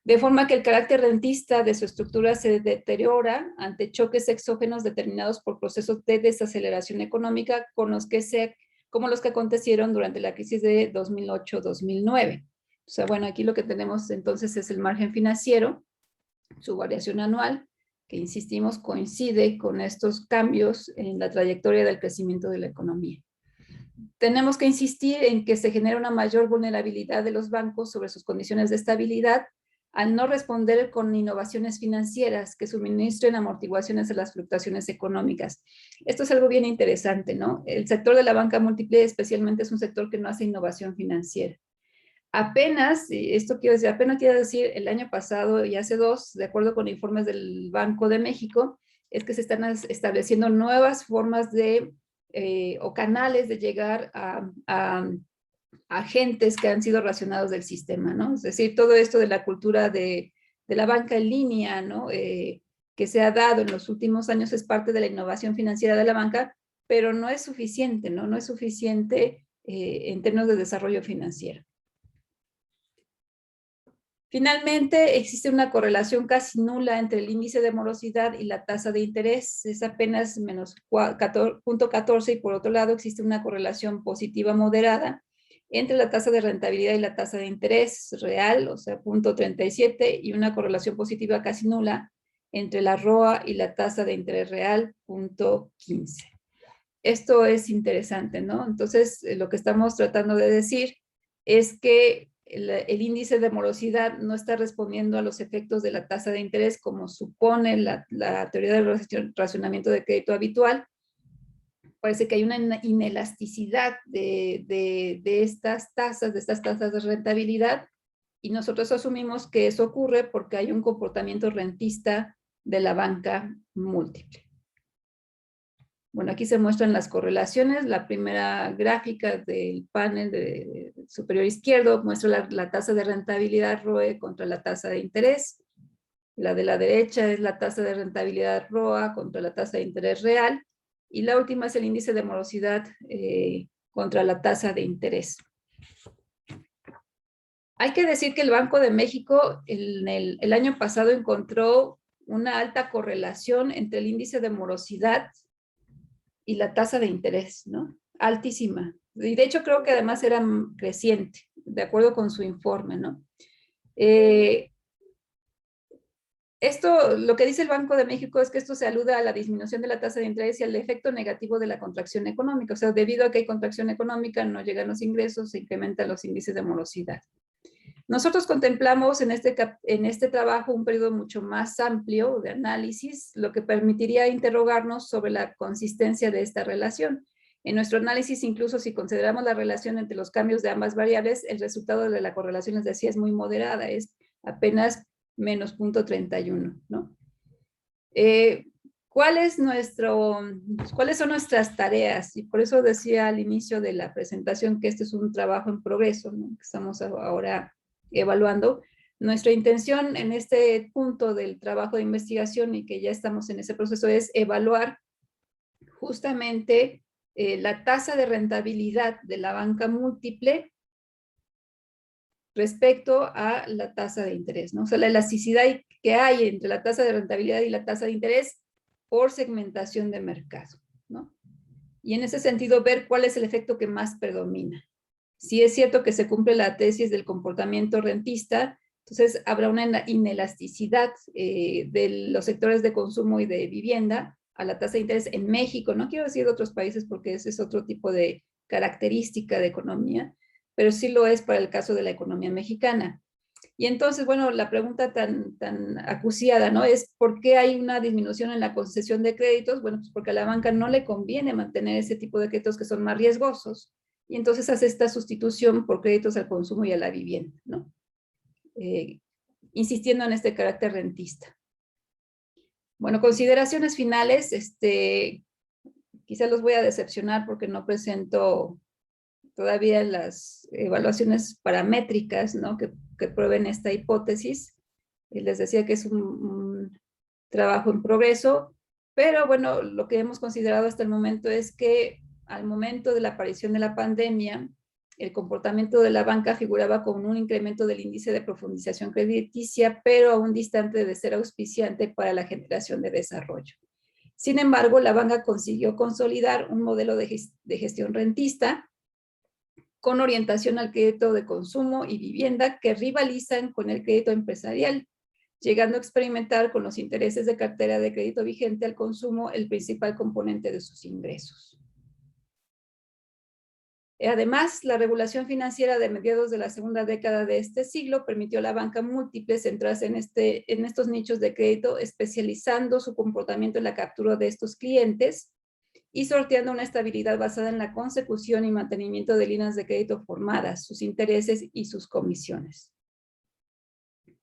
De forma que el carácter rentista de su estructura se deteriora ante choques exógenos determinados por procesos de desaceleración económica como los que acontecieron durante la crisis de 2008-2009. O sea, bueno, aquí lo que tenemos entonces es el margen financiero, su variación anual, que insistimos coincide con estos cambios en la trayectoria del crecimiento de la economía. Tenemos que insistir en que se genera una mayor vulnerabilidad de los bancos sobre sus condiciones de estabilidad al no responder con innovaciones financieras que suministren amortiguaciones a las fluctuaciones económicas. Esto es algo bien interesante, ¿no? El sector de la banca múltiple especialmente es un sector que no hace innovación financiera. Apenas quiero decir, el año pasado y hace dos, de acuerdo con informes del Banco de México, es que se están estableciendo nuevas formas o canales de llegar a agentes que han sido racionados del sistema, ¿no? Es decir, todo esto de la cultura de la banca en línea, ¿no? Que se ha dado en los últimos años es parte de la innovación financiera de la banca, pero no es suficiente, ¿no? No es suficiente en términos de desarrollo financiero. Finalmente, existe una correlación casi nula entre el índice de morosidad y la tasa de interés, es apenas menos 0.14, y por otro lado existe una correlación positiva moderada entre la tasa de rentabilidad y la tasa de interés real, o sea, 0.37, y una correlación positiva casi nula entre la ROA y la tasa de interés real, 0.15. Esto es interesante, ¿no? Entonces, lo que estamos tratando de decir es que el índice de morosidad no está respondiendo a los efectos de la tasa de interés como supone la teoría del racionamiento de crédito habitual. Parece que hay una inelasticidad de estas tasas de rentabilidad, y nosotros asumimos que eso ocurre porque hay un comportamiento rentista de la banca múltiple. Bueno, aquí se muestran las correlaciones. La primera gráfica del panel superior izquierdo muestra la tasa de rentabilidad ROE contra la tasa de interés. La de la derecha es la tasa de rentabilidad ROA contra la tasa de interés real. Y la última es el índice de morosidad contra la tasa de interés. Hay que decir que el Banco de México el año pasado encontró una alta correlación entre el índice de morosidad y la tasa de interés, ¿no? Altísima. Y de hecho creo que además era creciente, de acuerdo con su informe, ¿no? Esto, lo que dice el Banco de México es que esto se alude a la disminución de la tasa de interés y al efecto negativo de la contracción económica. O sea, debido a que hay contracción económica, no llegan los ingresos, se incrementan los índices de morosidad. Nosotros contemplamos en este trabajo un periodo mucho más amplio de análisis, lo que permitiría interrogarnos sobre la consistencia de esta relación. En nuestro análisis, incluso si consideramos la relación entre los cambios de ambas variables, el resultado de la correlación, les decía, es muy moderada, es apenas menos 0.31, ¿no? ¿Cuáles son nuestras tareas? Y por eso decía al inicio de la presentación que este es un trabajo en progreso, ¿no? Que estamos ahora evaluando. Nuestra intención en este punto del trabajo de investigación y que ya estamos en ese proceso es evaluar justamente la tasa de rentabilidad de la banca múltiple respecto a la tasa de interés, ¿no? O sea, la elasticidad que hay entre la tasa de rentabilidad y la tasa de interés por segmentación de mercado, ¿no? Y en ese sentido, ver cuál es el efecto que más predomina. Si es cierto que se cumple la tesis del comportamiento rentista, entonces habrá una inelasticidad de los sectores de consumo y de vivienda a la tasa de interés en México. No quiero decir de otros países porque ese es otro tipo de característica de economía, pero sí lo es para el caso de la economía mexicana. Y entonces, bueno, la pregunta tan acuciada, ¿no? Es ¿por qué hay una disminución en la concesión de créditos? Bueno, pues porque a la banca no le conviene mantener ese tipo de créditos que son más riesgosos. Y entonces hace esta sustitución por créditos al consumo y a la vivienda, ¿no? Insistiendo en este carácter rentista. Bueno, consideraciones finales, quizá los voy a decepcionar porque no presento todavía las evaluaciones paramétricas, ¿no? que prueben esta hipótesis. Les decía que es un trabajo en progreso, pero bueno, lo que hemos considerado hasta el momento es que al momento de la aparición de la pandemia, el comportamiento de la banca figuraba con un incremento del índice de profundización crediticia, pero aún distante de ser auspiciante para la generación de desarrollo. Sin embargo, la banca consiguió consolidar un modelo de gestión rentista con orientación al crédito de consumo y vivienda que rivalizan con el crédito empresarial, llegando a experimentar con los intereses de cartera de crédito vigente al consumo el principal componente de sus ingresos. Además, la regulación financiera de mediados de la segunda década de este siglo permitió a la banca múltiple centrarse en estos nichos de crédito, especializando su comportamiento en la captura de estos clientes y sorteando una estabilidad basada en la consecución y mantenimiento de líneas de crédito formadas, sus intereses y sus comisiones.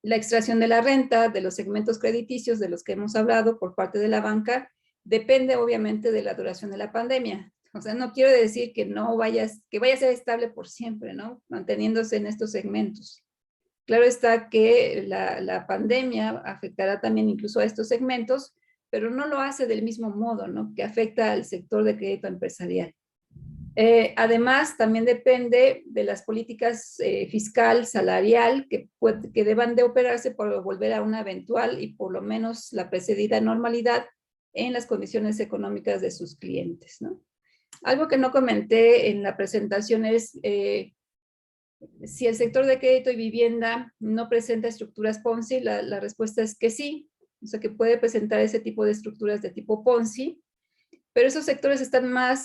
La extracción de la renta de los segmentos crediticios de los que hemos hablado por parte de la banca depende obviamente de la duración de la pandemia. O sea, no quiero decir que vaya a ser estable por siempre, ¿no? Manteniéndose en estos segmentos. Claro está que la pandemia afectará también incluso a estos segmentos, pero no lo hace del mismo modo, ¿no? Que afecta al sector de crédito empresarial. Además, también depende de las políticas fiscal, salarial, que deban de operarse para volver a una eventual y por lo menos la precedida normalidad en las condiciones económicas de sus clientes, ¿no? Algo que no comenté en la presentación es si el sector de crédito y vivienda no presenta estructuras Ponzi, la respuesta es que sí, o sea que puede presentar ese tipo de estructuras de tipo Ponzi, pero esos sectores están más,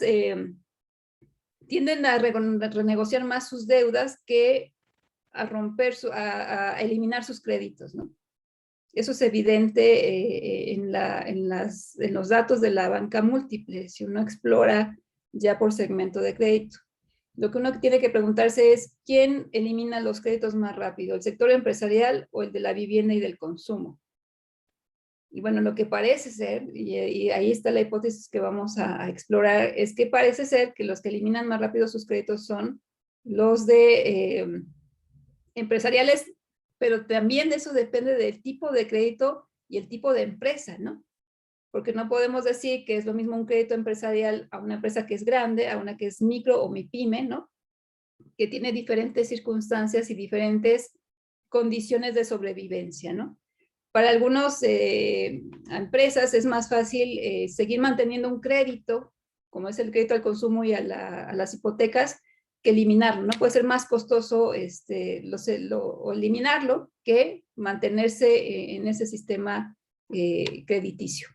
tienden a renegociar más sus deudas que a a eliminar sus créditos, ¿no? Eso es evidente en los datos de la banca múltiple, si uno explora ya por segmento de crédito. Lo que uno tiene que preguntarse es, ¿quién elimina los créditos más rápido? ¿El sector empresarial o el de la vivienda y del consumo? Y bueno, lo que parece ser, y ahí está la hipótesis que vamos a explorar, es que parece ser que los que eliminan más rápido sus créditos son los de empresariales, pero también de eso depende del tipo de crédito y el tipo de empresa, ¿no? Porque no podemos decir que es lo mismo un crédito empresarial a una empresa que es grande, a una que es micro o MIPYME, ¿no? Que tiene diferentes circunstancias y diferentes condiciones de sobrevivencia, ¿no? Para algunas empresas es más fácil seguir manteniendo un crédito, como es el crédito al consumo y a las hipotecas, que eliminarlo, ¿no? Puede ser más costoso o eliminarlo que mantenerse en ese sistema crediticio.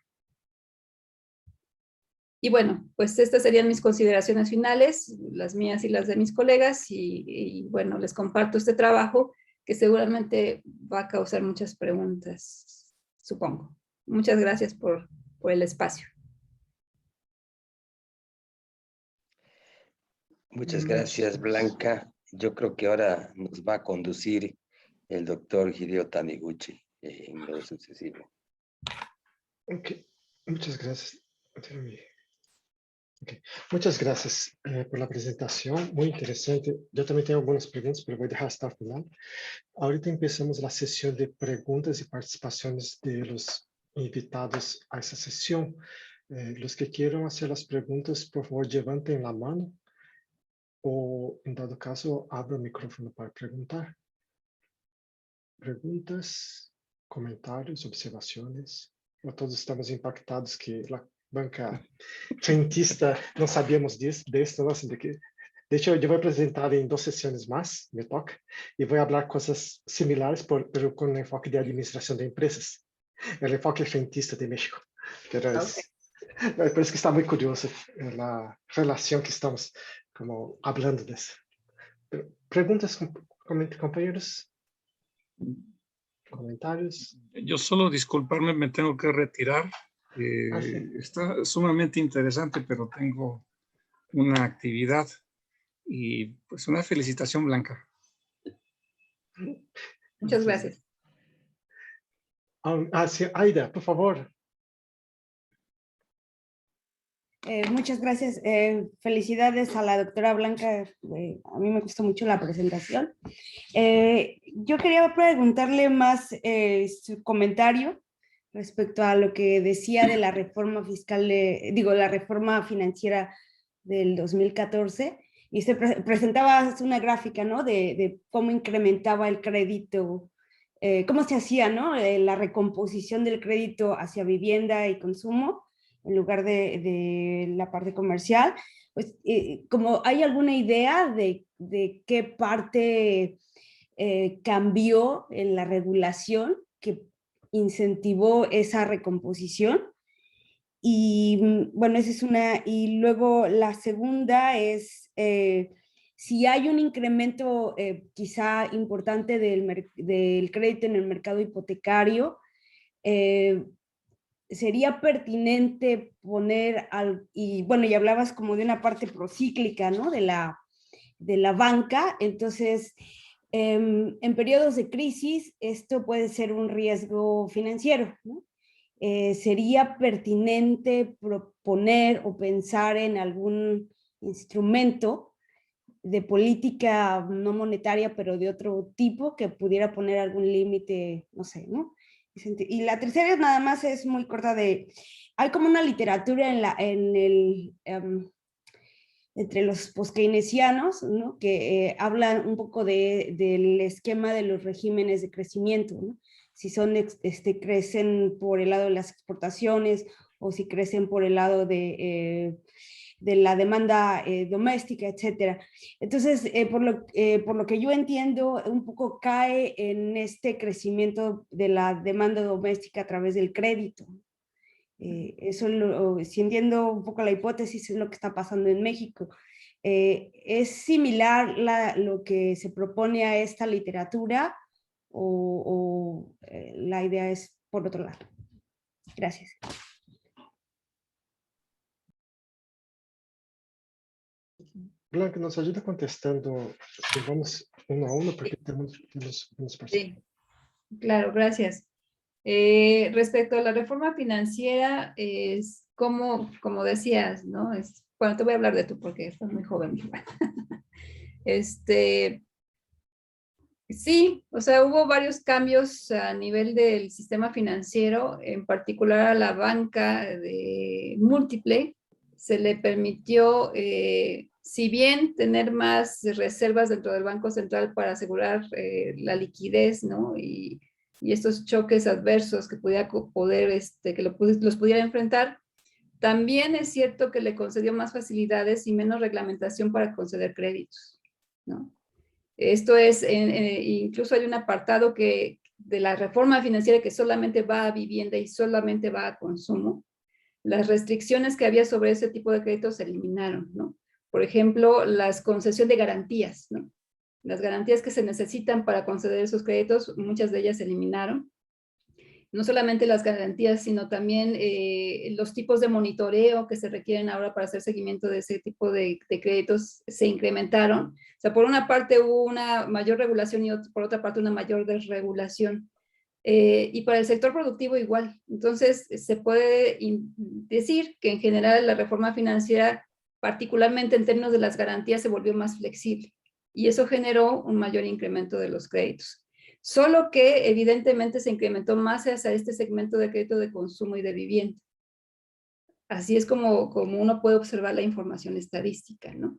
Y bueno, pues estas serían mis consideraciones finales, las mías y las de mis colegas, y bueno, les comparto este trabajo que seguramente va a causar muchas preguntas, supongo. Muchas gracias por el espacio. Muchas gracias, Blanca. Yo creo que ahora nos va a conducir el doctor Hideo Taniguchi en lo sucesivo. Ok, muchas gracias. Okay. Muchas gracias por la presentación, muy interesante. Yo también tengo algunas preguntas, pero voy a dejar hasta el final. Ahorita empezamos la sesión de preguntas y participaciones de los invitados a esa sesión. Los que quieran hacer las preguntas, por favor, levanten la mano o, en dado caso, abra el micrófono para preguntar. Preguntas, comentarios, observaciones. O todos estamos impactados que la banca frentista não sabíamos disso, nossa, de hecho, yo voy a presentar en 2 sesiones más, me toca, y voy a hablar cosas similares, pero con el enfoque de administración de empresas, el enfoque frentista de México. Pero por eso que está muy curioso la relación que estamos como hablando de eso. Preguntas, compañeros, comentarios. Yo solo disculparme, me tengo que retirar. Sí. Está sumamente interesante, pero tengo una actividad y pues una felicitación, Blanca. Muchas gracias. Sí, Aida, por favor. Muchas gracias. Felicidades a la doctora Blanca. A mí me gustó mucho la presentación. Yo quería preguntarle más su comentario respecto a lo que decía de la reforma fiscal, la reforma financiera del 2014. Y se presentaba una gráfica, ¿no? De cómo incrementaba el crédito, cómo se hacía, ¿no? La recomposición del crédito hacia vivienda y consumo, en lugar de la parte comercial. Pues, como hay alguna idea de qué parte cambió en la regulación que incentivó esa recomposición. Y bueno, esa es una. Y luego la segunda es si hay un incremento quizá importante del crédito en el mercado hipotecario, sería pertinente poner, y bueno, y hablabas como de una parte procíclica, ¿no? De la banca. Entonces, en periodos de crisis, esto puede ser un riesgo financiero, ¿no? Sería pertinente proponer o pensar en algún instrumento de política no monetaria, pero de otro tipo, que pudiera poner algún límite, no sé, ¿no? Y la tercera nada más es muy corta hay como una literatura entre los poskeynesianos, ¿no? Que hablan un poco del esquema de los regímenes de crecimiento, ¿no? Si crecen por el lado de las exportaciones o si crecen por el lado de la demanda doméstica, etcétera. Entonces, por lo que yo entiendo, un poco cae en este crecimiento de la demanda doméstica a través del crédito. Eso, si entiendo un poco la hipótesis, es lo que está pasando en México. ¿Es similar lo que se propone a esta literatura o la idea es por otro lado? Gracias. Blanca, nos ayuda contestando, si vamos uno a uno, porque tenemos Sí, claro, gracias. Respecto a la reforma financiera, es como decías, ¿no? Bueno, te voy a hablar de tú porque estás muy joven. Sí, o sea, hubo varios cambios a nivel del sistema financiero, en particular a la banca de múltiple. Se le permitió, si bien tener más reservas dentro del Banco Central para asegurar la liquidez, ¿no? Y estos choques adversos que los pudiera enfrentar, también es cierto que le concedió más facilidades y menos reglamentación para conceder créditos, ¿no? Esto es, incluso hay un apartado de la reforma financiera que solamente va a vivienda y solamente va a consumo. Las restricciones que había sobre ese tipo de créditos se eliminaron, ¿no? Por ejemplo, la concesión de garantías, ¿no? Las garantías que se necesitan para conceder esos créditos, muchas de ellas se eliminaron. No solamente las garantías, sino también los tipos de monitoreo que se requieren ahora para hacer seguimiento de ese tipo de créditos se incrementaron. O sea, por una parte hubo una mayor regulación y por otra parte una mayor desregulación. Y para el sector productivo igual. Entonces, se puede decir que en general la reforma financiera, particularmente en términos de las garantías, se volvió más flexible. Y eso generó un mayor incremento de los créditos. Solo que evidentemente se incrementó más hacia este segmento de crédito de consumo y de vivienda. Así es como uno puede observar la información estadística, ¿no?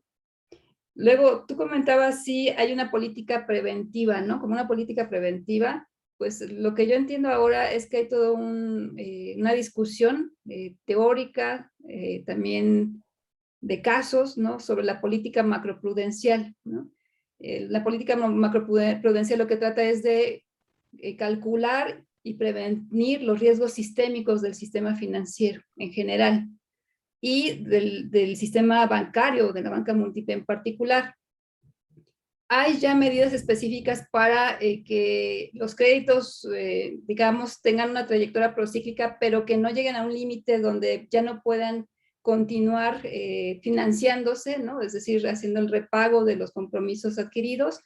Luego, tú comentabas si hay una política preventiva, ¿no? Como una política preventiva, pues lo que yo entiendo ahora es que hay toda una discusión teórica, también de casos, ¿no? Sobre la política macroprudencial, ¿no? La política macroprudencial lo que trata es de calcular y prevenir los riesgos sistémicos del sistema financiero en general y del sistema bancario, de la banca múltiple en particular. Hay ya medidas específicas para que los créditos, digamos, tengan una trayectoria procíclica, pero que no lleguen a un límite donde ya no puedan continuar financiándose, ¿no? Es decir, haciendo el repago de los compromisos adquiridos.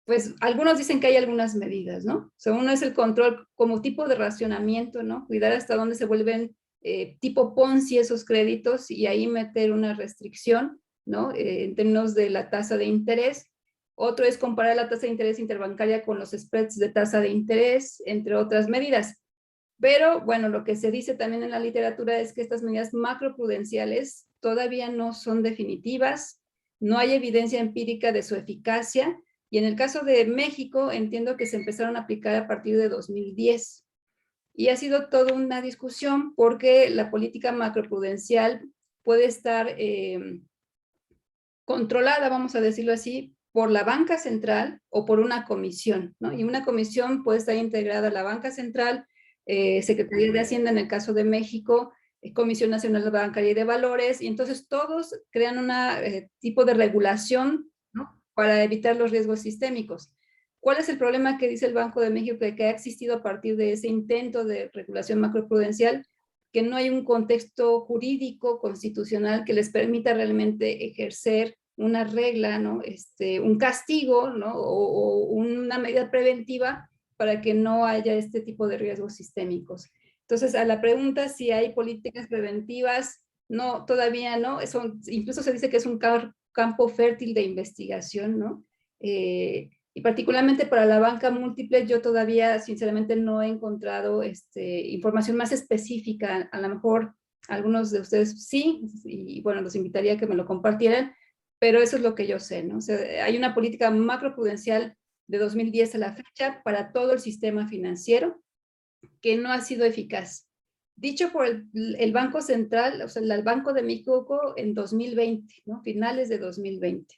Pues algunos dicen que hay algunas medidas, ¿no? O sea, uno es el control como tipo de racionamiento, ¿no? Cuidar hasta dónde se vuelven tipo Ponzi esos créditos y ahí meter una restricción, ¿no? En términos de la tasa de interés. Otro es comparar la tasa de interés interbancaria con los spreads de tasa de interés, entre otras medidas. Pero, bueno, lo que se dice también en la literatura es que estas medidas macroprudenciales todavía no son definitivas, no hay evidencia empírica de su eficacia, y en el caso de México entiendo que se empezaron a aplicar a partir de 2010. Y ha sido toda una discusión porque la política macroprudencial puede estar controlada, vamos a decirlo así, por la banca central o por una comisión, ¿no? Y una comisión puede estar integrada a la banca central, Secretaría de Hacienda en el caso de México, Comisión Nacional de Bancaria y de Valores, y entonces todos crean un tipo de regulación, ¿no? Para evitar los riesgos sistémicos. ¿Cuál es el problema que dice el Banco de México que ha existido a partir de ese intento de regulación macroprudencial? Que no hay un contexto jurídico, constitucional, que les permita realmente ejercer una regla, ¿no? Un castigo, ¿no? O una medida preventiva para que no haya este tipo de riesgos sistémicos. Entonces, a la pregunta si hay políticas preventivas, no, todavía no. Incluso se dice que es un campo fértil de investigación, ¿no? Y particularmente para la banca múltiple, yo todavía, sinceramente, no he encontrado información más específica. A lo mejor algunos de ustedes sí, y bueno, los invitaría a que me lo compartieran, pero eso es lo que yo sé, ¿no? O sea, hay una política macroprudencial de 2010 a la fecha para todo el sistema financiero que no ha sido eficaz. Dicho por el Banco Central, o sea, el Banco de México en 2020, ¿no? Finales de 2020.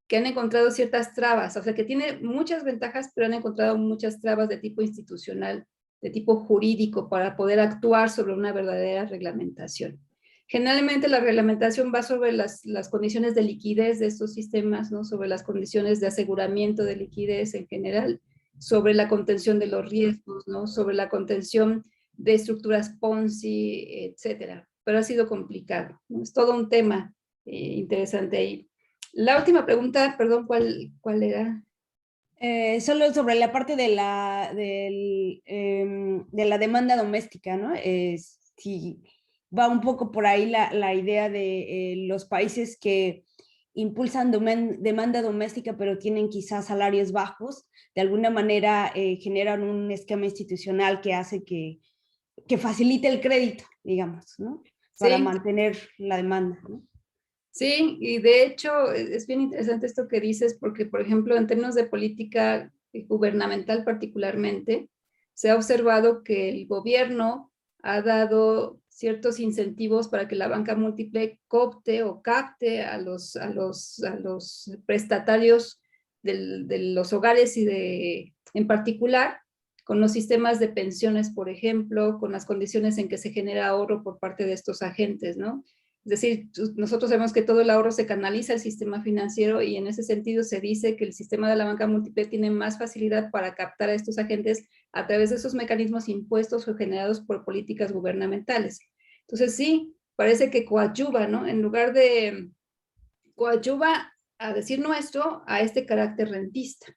Que han encontrado ciertas trabas, o sea, que tiene muchas ventajas, pero han encontrado muchas trabas de tipo institucional, de tipo jurídico, para poder actuar sobre una verdadera reglamentación. Generalmente la reglamentación va sobre las condiciones de liquidez de estos sistemas, ¿no? Sobre las condiciones de aseguramiento de liquidez en general, sobre la contención de los riesgos, ¿no? Sobre la contención de estructuras Ponzi, etcétera. Pero ha sido complicado, ¿no? Es todo un tema interesante ahí. La última pregunta, perdón, ¿cuál era? Solo sobre la parte de la demanda doméstica, ¿no? Si va un poco por ahí la idea de los países que impulsan demanda doméstica, pero tienen quizás salarios bajos, de alguna manera generan un esquema institucional que hace que facilite el crédito, digamos, ¿no? Para Sí. mantener la demanda, ¿no? Sí, y de hecho es bien interesante esto que dices, porque, por ejemplo, en términos de política gubernamental particularmente, se ha observado que el gobierno ha dado ciertos incentivos para que la banca múltiple coopte o capte a los prestatarios de los hogares y en particular, con los sistemas de pensiones, por ejemplo, con las condiciones en que se genera ahorro por parte de estos agentes, ¿no? Es decir, nosotros sabemos que todo el ahorro se canaliza al sistema financiero y en ese sentido se dice que el sistema de la banca múltiple tiene más facilidad para captar a estos agentes a través de esos mecanismos impuestos o generados por políticas gubernamentales. Entonces sí, parece que coadyuva, ¿no? En lugar de coadyuva, a decir nuestro, a este carácter rentista.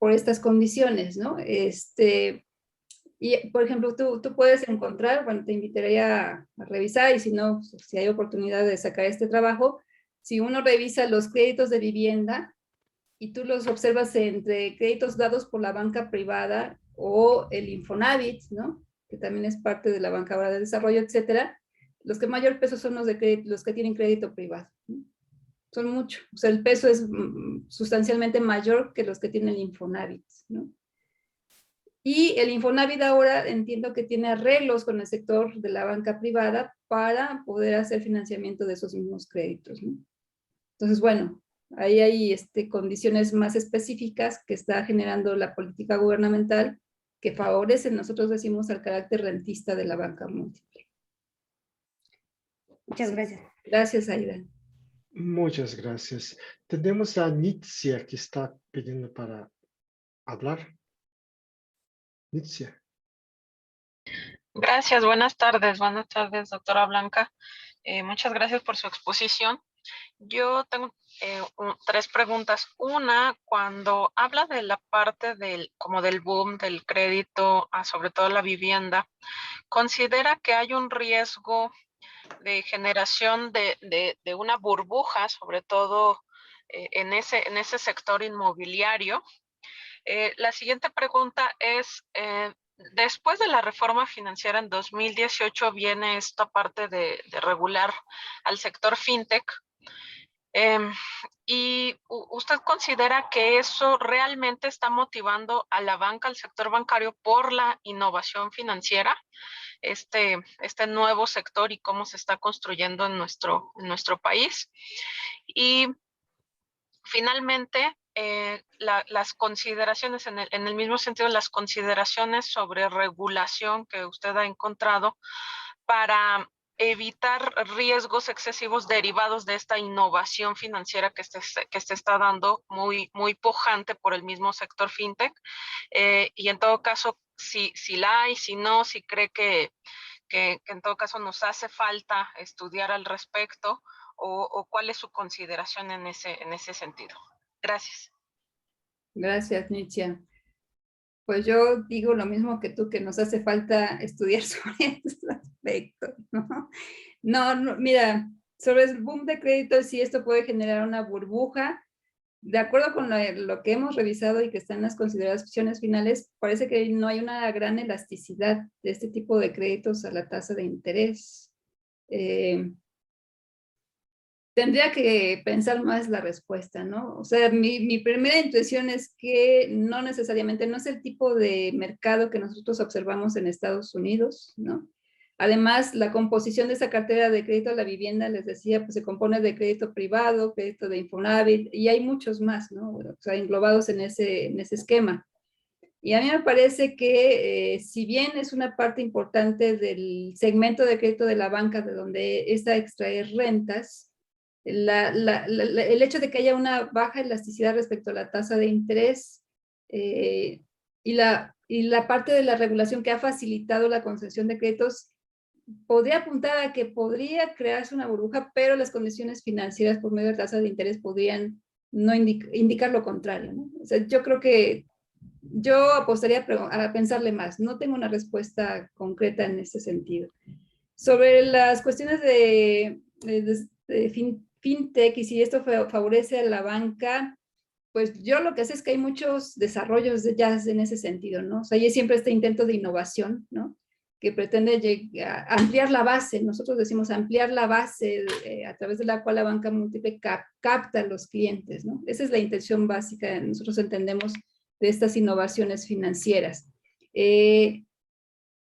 Por estas condiciones, ¿no? Y, por ejemplo, tú puedes encontrar, bueno, te invitaría a revisar y si no, si hay oportunidad de sacar este trabajo, si uno revisa los créditos de vivienda y tú los observas entre créditos dados por la banca privada o el Infonavit, ¿no? Que también es parte de la banca de desarrollo, etcétera, los que mayor peso son los que tienen crédito privado, ¿no? Son mucho, o sea, el peso es sustancialmente mayor que los que tienen el Infonavit, ¿no? Y el Infonavit ahora entiendo que tiene arreglos con el sector de la banca privada para poder hacer financiamiento de esos mismos créditos, ¿no? Entonces, bueno, ahí hay condiciones más específicas que está generando la política gubernamental que favorecen, nosotros decimos, al carácter rentista de la banca múltiple. Muchas gracias. Gracias, Aida. Muchas gracias. Tenemos a Nitzia que está pidiendo para hablar. Nitzia. Gracias, buenas tardes, doctora Blanca. Muchas gracias por su exposición. Yo tengo 3 preguntas. Una, cuando habla de la parte como del boom del crédito, sobre todo la vivienda, ¿considera que hay un riesgo de generación de una burbuja, sobre todo en ese sector inmobiliario? La siguiente pregunta es, después de la reforma financiera en 2018 viene esta parte de regular al sector fintech. ¿Y usted considera que eso realmente está motivando a la banca, al sector bancario, por la innovación financiera? Este nuevo sector y cómo se está construyendo en nuestro país. Y finalmente, las consideraciones, en el mismo sentido, las consideraciones sobre regulación que usted ha encontrado para evitar riesgos excesivos derivados de esta innovación financiera que se está dando muy, muy pujante por el mismo sector fintech. Y en todo caso, si la hay, si no, si cree que en todo caso nos hace falta estudiar al respecto, o cuál es su consideración en ese sentido. Gracias. Gracias, Nitzia. Pues yo digo lo mismo que tú, que nos hace falta estudiar sobre estos aspectos, ¿no? No, mira, sobre el boom de crédito, sí, esto puede generar una burbuja. De acuerdo con lo que hemos revisado y que está en las consideraciones finales, parece que no hay una gran elasticidad de este tipo de créditos a la tasa de interés. Tendría que pensar más la respuesta, ¿no? O sea, mi primera intuición es que no necesariamente, no es el tipo de mercado que nosotros observamos en Estados Unidos, ¿no? Además, la composición de esa cartera de crédito a la vivienda, les decía, pues se compone de crédito privado, crédito de Infonavit, y hay muchos más, ¿no? O sea, englobados en ese esquema. Y a mí me parece que si bien es una parte importante del segmento de crédito de la banca, de donde está extraer rentas, el hecho de que haya una baja elasticidad respecto a la tasa de interés y la parte de la regulación que ha facilitado la concesión de créditos podría apuntar a que podría crearse una burbuja, pero las condiciones financieras por medio de tasa de interés podrían no indicar lo contrario, ¿no? O sea, yo creo que yo apostaría a pensarle más. No tengo una respuesta concreta en este sentido. Sobre las cuestiones de fintech y si esto favorece a la banca, pues yo lo que sé es que hay muchos desarrollos ya en ese sentido, ¿no? O sea, hay siempre este intento de innovación, ¿no? Que pretende ampliar la base, nosotros decimos ampliar la base a través de la cual la banca múltiple capta a los clientes, ¿no? Esa es la intención básica, nosotros entendemos, de estas innovaciones financieras.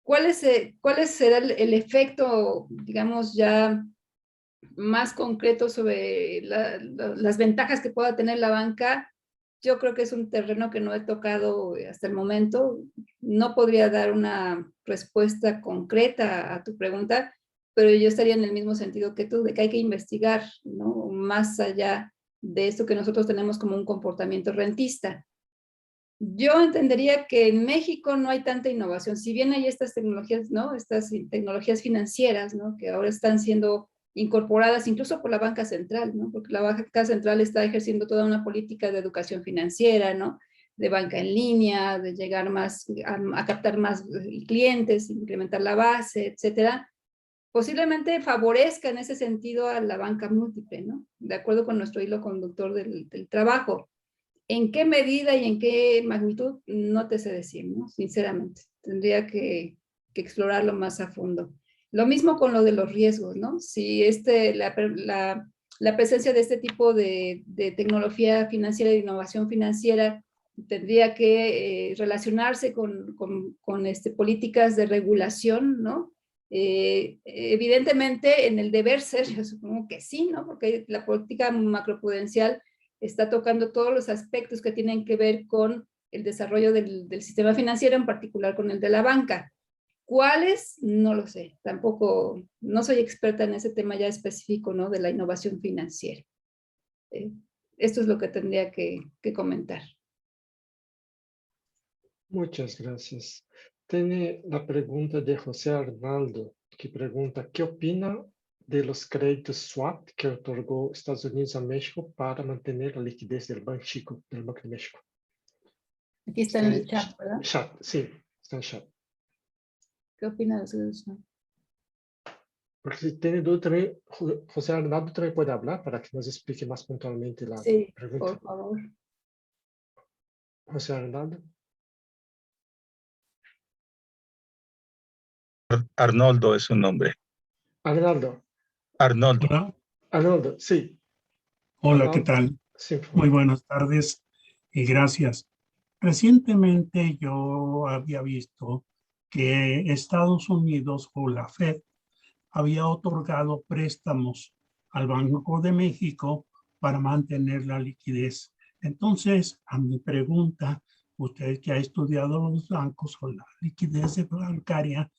¿Cuál será el efecto, digamos, ya más concreto sobre las ventajas que pueda tener la banca? Yo creo que es un terreno que no he tocado hasta el momento. No podría dar una respuesta concreta a tu pregunta, pero yo estaría en el mismo sentido que tú, de que hay que investigar, ¿no? Más allá de esto que nosotros tenemos como un comportamiento rentista. Yo entendería que en México no hay tanta innovación. Si bien hay estas tecnologías, ¿no? Estas tecnologías financieras, ¿no? Que ahora están siendo incorporadas incluso por la banca central, ¿no? Porque la banca central está ejerciendo toda una política de educación financiera, ¿no? De banca en línea, de llegar más, a captar más clientes, incrementar la base, etcétera. Posiblemente favorezca en ese sentido a la banca múltiple, ¿no? De acuerdo con nuestro hilo conductor del trabajo. ¿En qué medida y en qué magnitud? No te sé decir, ¿no? Sinceramente. Tendría que explorarlo más a fondo. Lo mismo con lo de los riesgos, ¿no? Si la presencia de este tipo de tecnología financiera e innovación financiera tendría que relacionarse con políticas de regulación, ¿no? Evidentemente, en el deber ser, yo supongo que sí, ¿no? Porque la política macroprudencial está tocando todos los aspectos que tienen que ver con el desarrollo del sistema financiero, en particular con el de la banca. ¿Cuáles? No lo sé. Tampoco, no soy experta en ese tema ya específico, ¿no? De la innovación financiera. Esto es lo que tendría que comentar. Muchas gracias. Tiene la pregunta de José Arnaldo, que pregunta, ¿qué opina de los créditos swap que otorgó Estados Unidos a México para mantener la liquidez del Banco de México? Aquí está en el chat, ¿verdad? Chat, sí, está en chat. ¿Qué opina de eso? Porque si tiene duda también, José Arnaldo también puede hablar para que nos explique más puntualmente la pregunta. Por favor. José Arnaldo. Arnoldo es su nombre. Arnaldo. Arnoldo. Hola. Arnoldo, sí. Hola, Arnaldo. ¿qué tal? Sí, Muy buenas tardes y gracias. Recientemente yo había visto que Estados Unidos o la Fed había otorgado préstamos al Banco de México para mantener la liquidez. Entonces, a mi pregunta, usted que ha estudiado los bancos o la liquidez bancaria,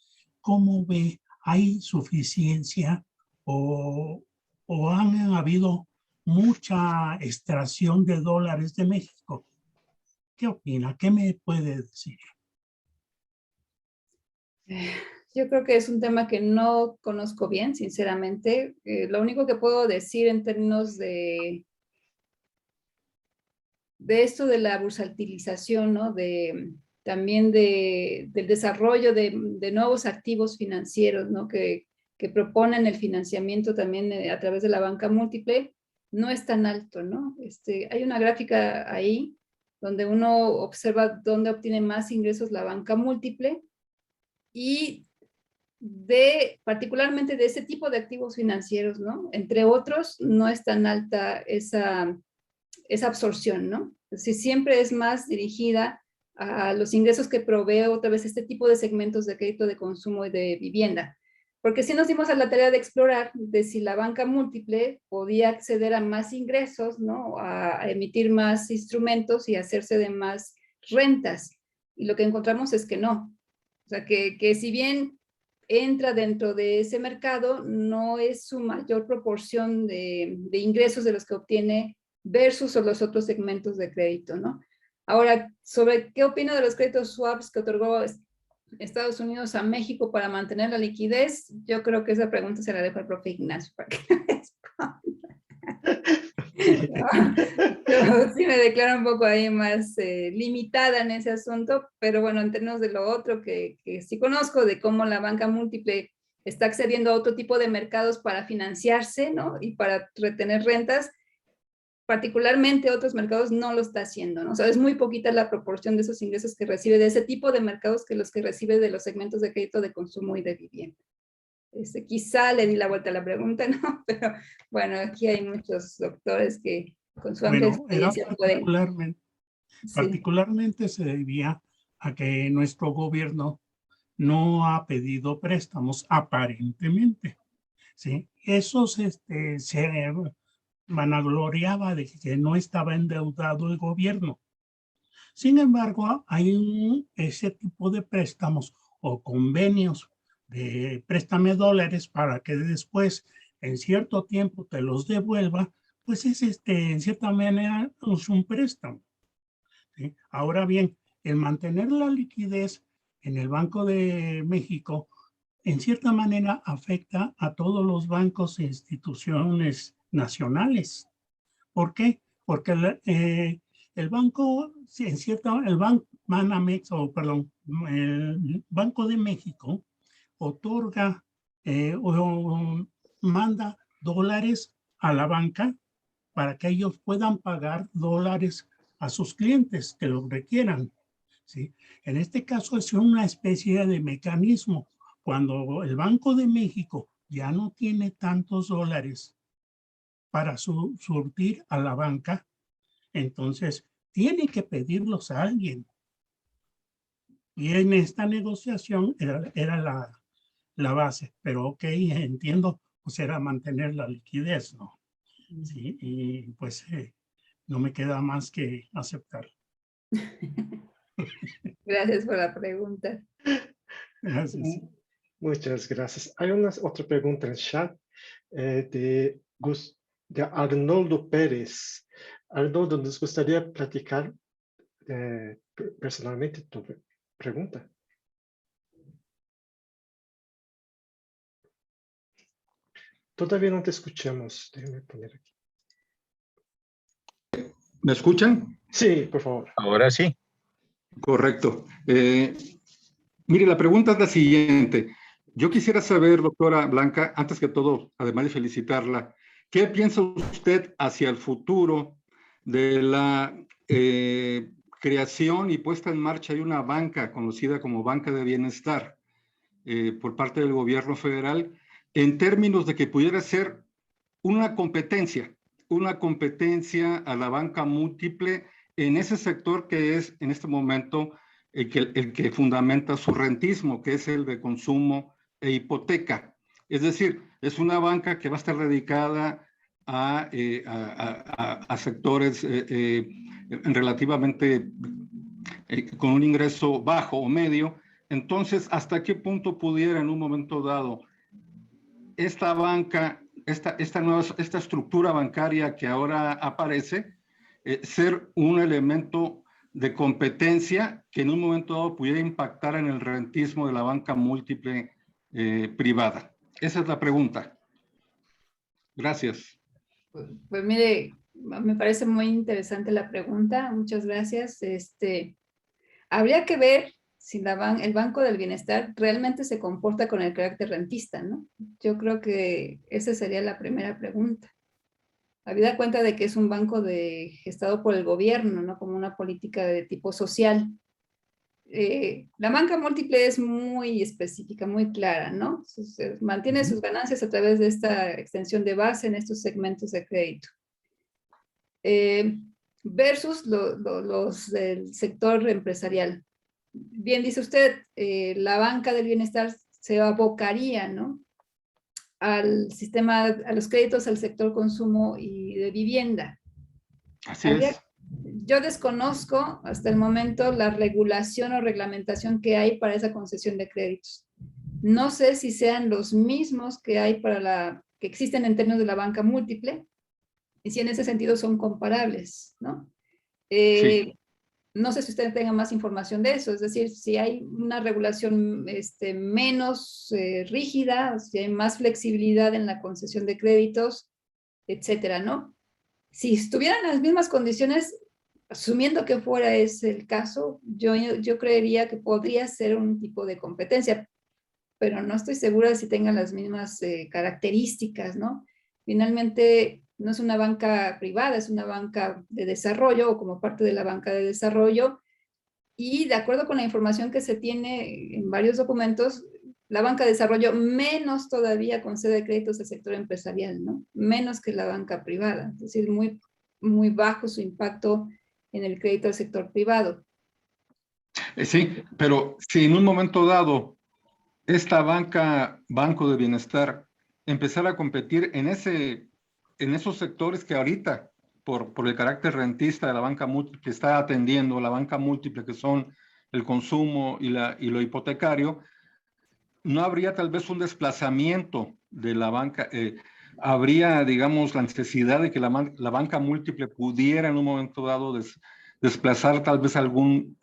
¿cómo ve? ¿Hay suficiencia o han habido mucha extracción de dólares de México? ¿Qué opina? ¿Qué me puede decir? Yo creo que es un tema que no conozco bien, sinceramente. Lo único que puedo decir en términos de esto de la bursatilización, ¿no? También del desarrollo de nuevos activos financieros, ¿no? Que proponen el financiamiento también a través de la banca múltiple, no es tan alto, ¿no? Hay una gráfica ahí donde uno observa dónde obtiene más ingresos la banca múltiple y particularmente de ese tipo de activos financieros, ¿no? Entre otros, no es tan alta esa absorción, ¿no? Si siempre es más dirigida a los ingresos que provee otra vez este tipo de segmentos de crédito de consumo y de vivienda. Porque sí nos dimos a la tarea de explorar de si la banca múltiple podía acceder a más ingresos, ¿no? A emitir más instrumentos y hacerse de más rentas. Y lo que encontramos es que no. O sea, que si bien entra dentro de ese mercado, no es su mayor proporción de ingresos de los que obtiene versus los otros segmentos de crédito, ¿no? Ahora, sobre qué opino de los créditos swaps que otorgó Estados Unidos a México para mantener la liquidez, yo creo que esa pregunta se la dejo al profe Ignacio para que la responda. Yo sí me declaro un poco ahí más limitada en ese asunto, pero bueno, en términos de lo otro que sí conozco, de cómo la banca múltiple está accediendo a otro tipo de mercados para financiarse, ¿no? Y para retener rentas, particularmente otros mercados no lo está haciendo, ¿no? O sea, es muy poquita la proporción de esos ingresos que recibe de ese tipo de mercados que los que recibe de los segmentos de crédito de consumo y de vivienda. Quizá le di la vuelta a la pregunta, ¿no? Pero bueno, aquí hay muchos doctores que con su amplia experiencia pueden... Sí. Particularmente se debía a que nuestro gobierno no ha pedido préstamos aparentemente, ¿sí? Eso se vanagloriaba de que no estaba endeudado el gobierno. Sin embargo, hay ese tipo de préstamos o convenios de préstame dólares para que después en cierto tiempo te los devuelva, pues es en cierta manera es un préstamo, ¿sí? Ahora bien, el mantener la liquidez en el Banco de México en cierta manera afecta a todos los bancos e instituciones nacionales. ¿Por qué? Porque el banco, en cierta, el Banamex, el Banco de México otorga o manda dólares a la banca para que ellos puedan pagar dólares a sus clientes que lo requieran, ¿sí? En este caso es una especie de mecanismo. Cuando el Banco de México ya no tiene tantos dólares para surtir a la banca, entonces tiene que pedirlos a alguien. Y en esta negociación era la base, pero ok, entiendo, pues era mantener la liquidez, ¿no? Sí, y pues no me queda más que aceptar. Gracias por la pregunta. Gracias. Muchas gracias. Hay otra pregunta en el chat de Arnoldo Pérez. Arnoldo, nos gustaría platicar personalmente tu pregunta. Todavía no te escuchamos. Déjame poner aquí. ¿Me escuchan? Sí, por favor. Ahora sí. Correcto. Mire, la pregunta es la siguiente. Yo quisiera saber, doctora Blanca, antes que todo, además de felicitarla, ¿qué piensa usted hacia el futuro de la creación y puesta en marcha de una banca conocida como Banca de Bienestar por parte del gobierno federal, en términos de que pudiera ser una competencia a la banca múltiple en ese sector que es en este momento el que fundamenta su rentismo, que es el de consumo e hipoteca? Es decir, es una banca que va a estar dedicada a sectores relativamente con un ingreso bajo o medio. Entonces, ¿hasta qué punto pudiera en un momento dado esta banca, esta estructura bancaria que ahora aparece, ser un elemento de competencia que en un momento dado pudiera impactar en el rentismo de la banca múltiple privada? Esa es la pregunta. Gracias. Pues mire, me parece muy interesante la pregunta. Muchas gracias. Habría que ver si el Banco del Bienestar realmente se comporta con el carácter rentista, ¿no? Yo creo que esa sería la primera pregunta. Habida cuenta de que es un banco gestado por el gobierno, ¿no? Como una política de tipo social. La banca múltiple es muy específica, muy clara, ¿no? Mantiene sus ganancias a través de esta extensión de base en estos segmentos de crédito. Versus los del sector empresarial. Bien dice usted, la banca del bienestar se abocaría, ¿no? Al sistema, a los créditos al sector consumo y de vivienda. Así es. Yo desconozco hasta el momento la regulación o reglamentación que hay para esa concesión de créditos. No sé si sean los mismos que hay que existen en términos de la banca múltiple y si en ese sentido son comparables, ¿no? Sí. No sé si usted tenga más información de eso, es decir, si hay una regulación menos rígida, si hay más flexibilidad en la concesión de créditos, etcétera, ¿no? si estuvieran las mismas condiciones, asumiendo que fuera ese el caso, yo creería que podría ser un tipo de competencia, pero no estoy segura de si tengan las mismas características, ¿no? Finalmente, no es una banca privada, es una banca de desarrollo o como parte de la banca de desarrollo, y de acuerdo con la información que se tiene en varios documentos, la banca de desarrollo menos todavía concede créditos al sector empresarial, ¿no? Menos que la banca privada, es decir, muy, muy bajo su impacto en el crédito al sector privado. Sí, pero si en un momento dado esta banca, Banco de Bienestar, empezara a competir en esos sectores que ahorita, por el carácter rentista de la banca múltiple, está atendiendo la banca múltiple, que son el consumo y lo hipotecario, no habría tal vez un desplazamiento de la banca, habría, digamos, la necesidad de que la banca múltiple pudiera en un momento dado desplazar tal vez algún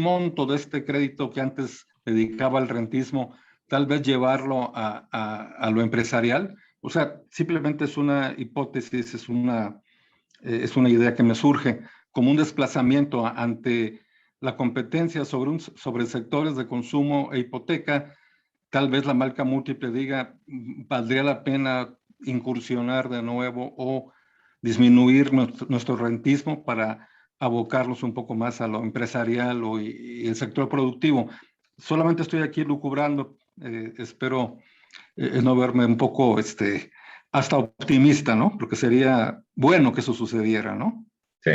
monto de este crédito que antes dedicaba al rentismo, tal vez llevarlo a lo empresarial. O sea, simplemente es una hipótesis, es una idea que me surge como un desplazamiento ante la competencia sobre sectores de consumo e hipoteca. Tal vez la banca múltiple diga, valdría la pena incursionar de nuevo o disminuir nuestro rentismo para abocarlos un poco más a lo empresarial y el sector productivo. Solamente estoy aquí lucubrando, espero no verme un poco hasta optimista, ¿no? Porque sería bueno que eso sucediera, ¿no? Sí.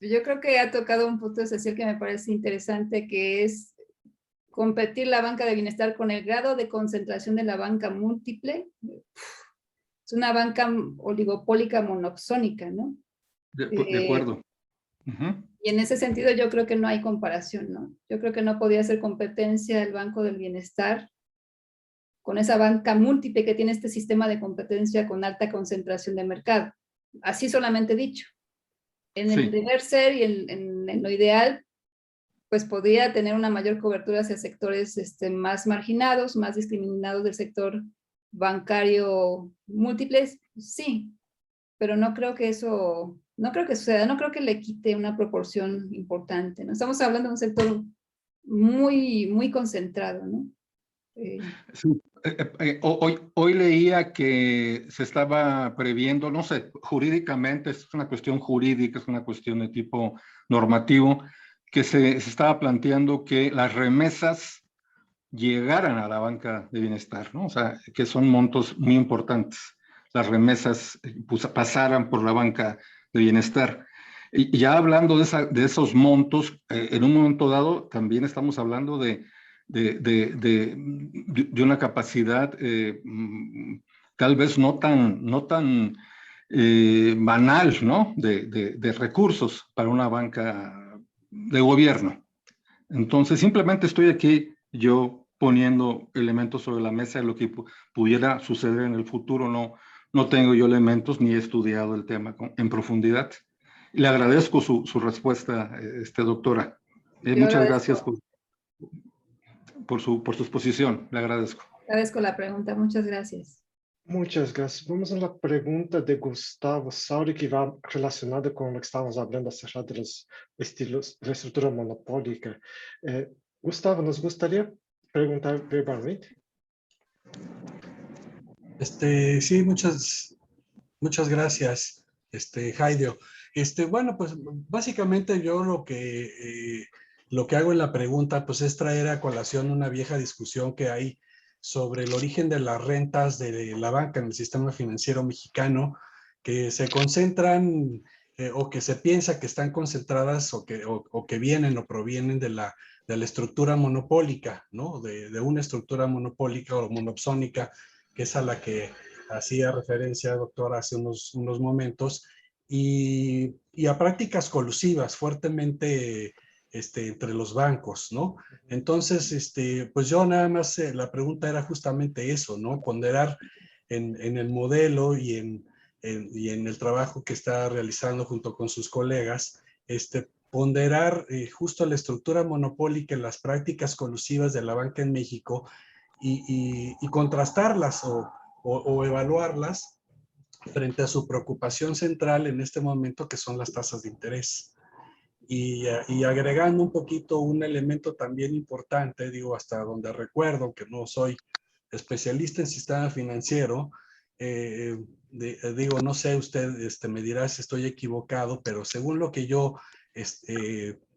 Yo creo que ha tocado un punto esencial que me parece interesante, que es competir la banca de bienestar con el grado de concentración de la banca múltiple. Es una banca oligopólica monopsónica, ¿no? De acuerdo. Y en ese sentido yo creo que no hay comparación, ¿no? Yo creo que no podía ser competencia el Banco del Bienestar con esa banca múltiple que tiene este sistema de competencia con alta concentración de mercado. Así solamente dicho. En el deber ser y en lo ideal, pues podría tener una mayor cobertura hacia sectores más marginados, más discriminados del sector bancario múltiples, sí, pero no creo que eso, no creo que suceda, no creo que le quite una proporción importante, ¿no? Estamos hablando de un sector muy, muy concentrado, ¿no? Sí. Hoy leía que se estaba previendo, no sé, jurídicamente, es una cuestión jurídica, es una cuestión de tipo normativo, que se estaba planteando que las remesas llegaran a la banca de bienestar, ¿no? O sea, que son montos muy importantes. Las remesas pues, pasaran por la banca de bienestar. Y ya hablando de esos montos, en un momento dado también estamos hablando de una capacidad tal vez no tan banal, ¿no? De recursos para una banca de gobierno. Entonces, simplemente estoy aquí yo poniendo elementos sobre la mesa de lo que pudiera suceder en el futuro. No tengo yo elementos ni he estudiado el tema en profundidad. Le agradezco su respuesta, doctora. Muchas gracias por su exposición. Le agradezco. Agradezco la pregunta. Muchas gracias. Muchas gracias. Vamos a la pregunta de Gustavo Sauri, que va relacionada con lo que estábamos hablando acerca de los estilos de estructura monopólica. Gustavo, ¿nos gustaría preguntar verbalmente? Sí, muchas gracias, Haidio. Bueno, pues básicamente yo lo que hago en la pregunta, pues es traer a colación una vieja discusión que hay sobre el origen de las rentas de la banca en el sistema financiero mexicano, que se concentran o que se piensa que están concentradas o que vienen o provienen de la estructura monopólica, ¿no? De una estructura monopólica o monopsónica, que es a la que hacía referencia, doctor, hace unos momentos, y a prácticas colusivas fuertemente entre los bancos, ¿no? Entonces, pues yo nada más, la pregunta era justamente eso, ¿no? Ponderar en el modelo y en el trabajo que está realizando junto con sus colegas, ponderar justo la estructura monopólica en las prácticas colusivas de la banca en México y contrastarlas o evaluarlas frente a su preocupación central en este momento, que son las tasas de interés. Y agregando un poquito un elemento también importante, digo, hasta donde recuerdo, que no soy especialista en sistema financiero, digo, no sé, usted me dirá si estoy equivocado, pero según lo que yo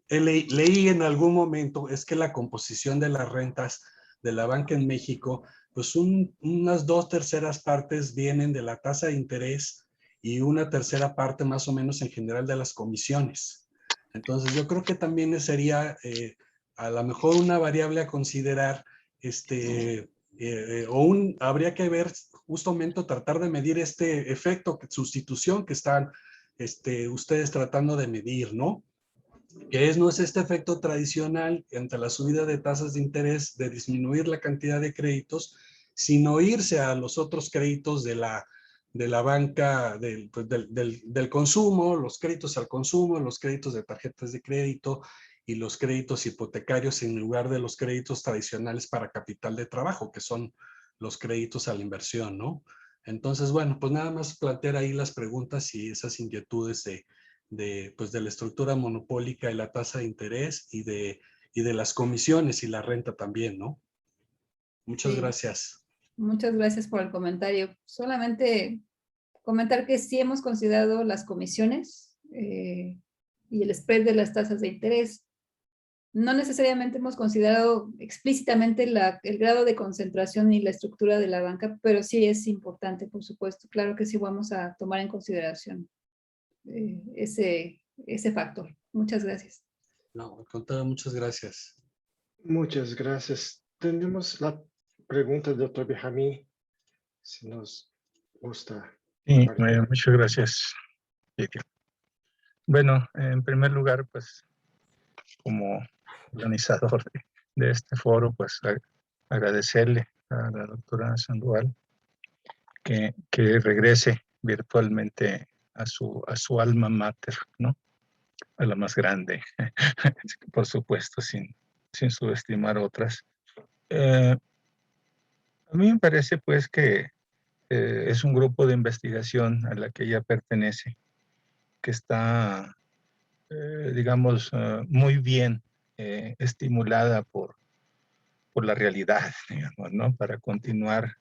leí en algún momento, es que la composición de las rentas de la banca en México, pues unas 2/3 partes vienen de la tasa de interés y 1/3 parte más o menos en general de las comisiones. Entonces yo creo que también sería a lo mejor una variable a considerar, habría que ver justamente, tratar de medir este efecto de sustitución que están ustedes tratando de medir, ¿no? Que no es este efecto tradicional ante la subida de tasas de interés de disminuir la cantidad de créditos, sino irse a los otros créditos de la banca del consumo, los créditos al consumo, los créditos de tarjetas de crédito y los créditos hipotecarios en lugar de los créditos tradicionales para capital de trabajo, que son los créditos a la inversión, ¿no? Entonces, bueno, pues nada más plantear ahí las preguntas y esas inquietudes pues de la estructura monopólica y la tasa de interés y de las comisiones y la renta también, ¿no? Muchas Sí. gracias. Muchas gracias por el comentario. Solamente comentar que sí hemos considerado las comisiones y el spread de las tasas de interés. No necesariamente hemos considerado explícitamente el grado de concentración y la estructura de la banca, pero sí es importante, por supuesto. Claro que sí vamos a tomar en consideración ese factor. Muchas gracias. No, al contrario, muchas gracias. Muchas gracias. Tenemos la pregunta del doctor Benjamín, si nos gusta. Sí, muchas gracias, Lidia. Bueno, en primer lugar, pues, como organizador de este foro, pues, agradecerle a la doctora Sandoval que regrese virtualmente a su alma mater, ¿no? A la más grande, por supuesto, sin subestimar otras. A mí me parece, pues, que es un grupo de investigación a la que ella pertenece, que está, digamos, muy bien estimulada por la realidad, digamos, ¿no? Para continuar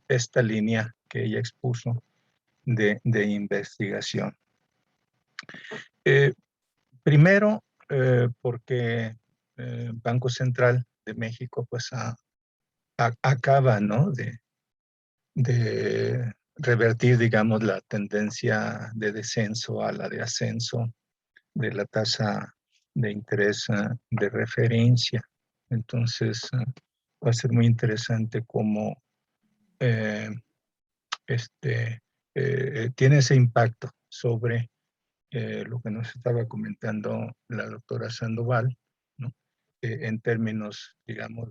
esta línea que ella expuso de investigación. Primero, porque Banco Central de México, pues, acaba, ¿no? de revertir, digamos, la tendencia de descenso a la de ascenso de la tasa de interés de referencia. Entonces, va a ser muy interesante cómo tiene ese impacto sobre lo que nos estaba comentando la doctora Sandoval, ¿no? En términos, digamos,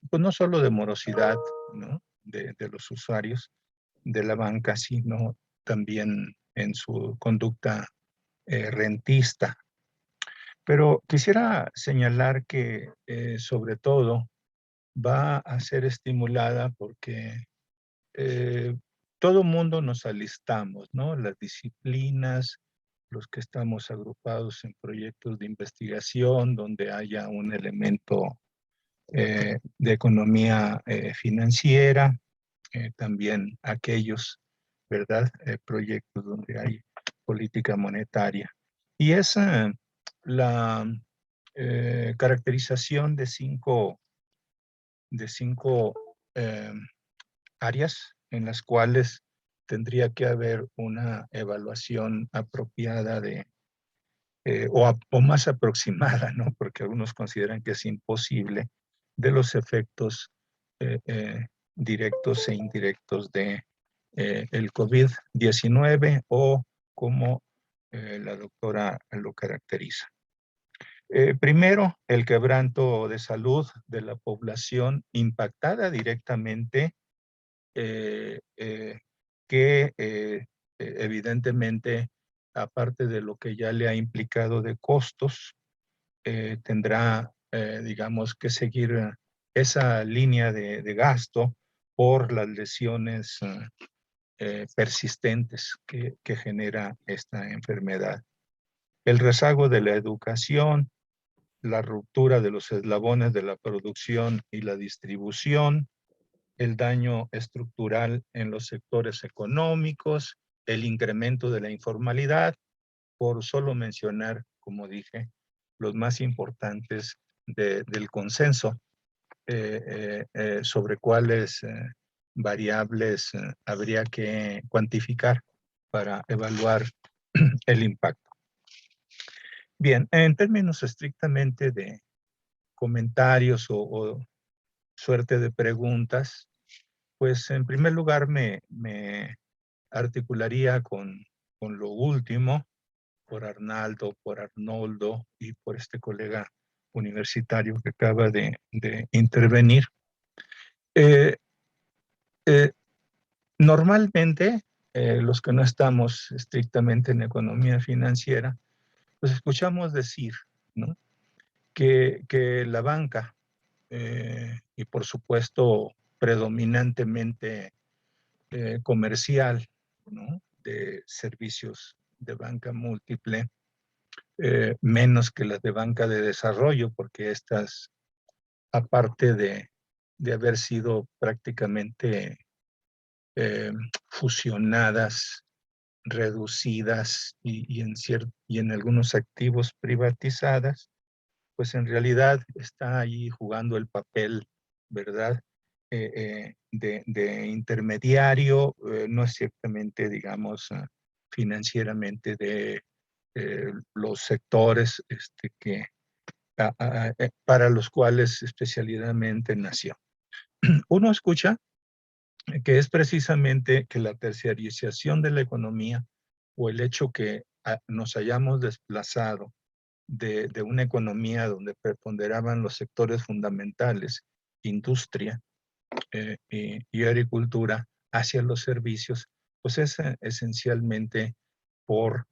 pues no solo de morosidad, ¿no? de los usuarios de la banca, sino también en su conducta rentista. Pero quisiera señalar que sobre todo va a ser estimulada porque todo mundo nos alistamos, ¿no? Las disciplinas, los que estamos agrupados en proyectos de investigación donde haya un elemento de economía financiera, también aquellos, ¿verdad? Proyectos donde hay política monetaria. Y es la caracterización de cinco áreas en las cuales tendría que haber una evaluación apropiada o más aproximada, ¿no? Porque algunos consideran que es imposible, de los efectos directos e indirectos de el COVID-19 o como la doctora lo caracteriza. Primero, el quebranto de salud de la población impactada directamente, que evidentemente, aparte de lo que ya le ha implicado de costos, tendrá, digamos, que seguir esa línea de gasto por las lesiones persistentes que genera esta enfermedad. El rezago de la educación, la ruptura de los eslabones de la producción y la distribución, el daño estructural en los sectores económicos, el incremento de la informalidad, por solo mencionar, como dije, los más importantes del consenso sobre cuáles variables habría que cuantificar para evaluar el impacto. Bien, en términos estrictamente de comentarios o suerte de preguntas, pues en primer lugar me articularía con lo último, por Arnaldo, por Arnoldo y por este colega universitario que acaba de intervenir. Normalmente, los que no estamos estrictamente en economía financiera, pues escuchamos decir, ¿no?, que la banca, y por supuesto predominantemente comercial, ¿no?, de servicios de banca múltiple, menos que las de banca de desarrollo, porque estas, aparte de haber sido prácticamente fusionadas, reducidas y en algunos activos privatizadas, pues en realidad está ahí jugando el papel, ¿verdad?, de intermediario, no es ciertamente, digamos, financieramente de los sectores para los cuales especialmente nació. Uno escucha que es precisamente que la terciarización de la economía o el hecho que nos hayamos desplazado de una economía donde preponderaban los sectores fundamentales, industria y agricultura, hacia los servicios, pues es esencialmente por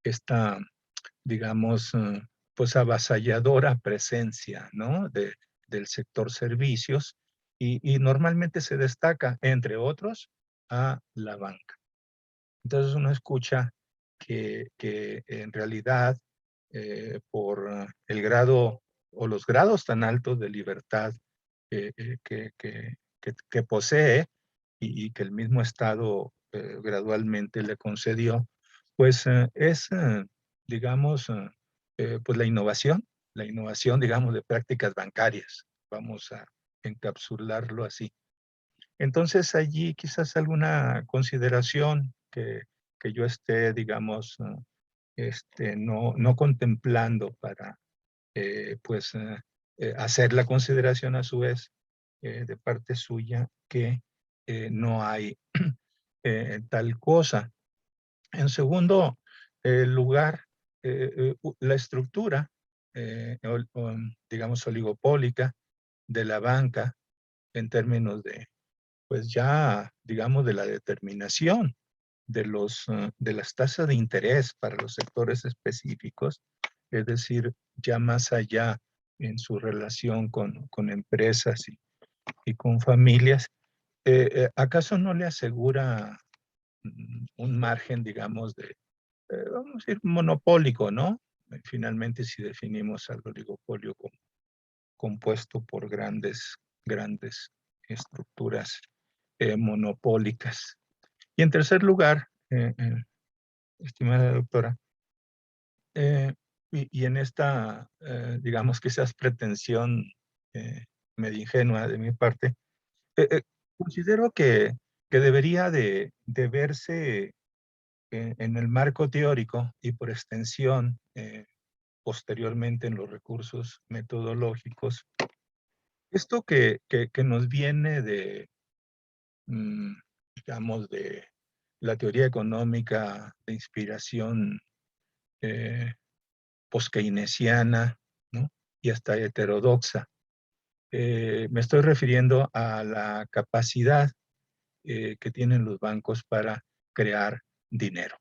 esta, digamos, pues avasalladora presencia, ¿no?, del sector servicios, y normalmente se destaca, entre otros, a la banca. Entonces uno escucha que en realidad, por el grado o los grados tan altos de libertad que posee y que el mismo Estado gradualmente le concedió, pues es, digamos, pues la innovación, digamos, de prácticas bancarias. Vamos a encapsularlo así. Entonces allí quizás alguna consideración que yo esté, digamos, no contemplando para, pues, hacer la consideración a su vez de parte suya que no hay tal cosa. En segundo lugar, la estructura, digamos, oligopólica de la banca en términos de, pues ya, digamos, de la determinación de las tasas de interés para los sectores específicos, es decir, ya más allá en su relación con empresas y con familias, ¿acaso no le asegura un margen, digamos, vamos a decir, monopólico, ¿no? Finalmente, si definimos al oligopolio como compuesto por grandes estructuras monopólicas. Y en tercer lugar, estimada doctora, y en esta, digamos, quizás pretensión medio ingenua de mi parte, considero que debería de verse en el marco teórico y por extensión posteriormente en los recursos metodológicos, esto que nos viene de, digamos, de la teoría económica de inspiración post-keynesiana, ¿no?, y hasta heterodoxa. Me estoy refiriendo a la capacidad que tienen los bancos para crear dinero.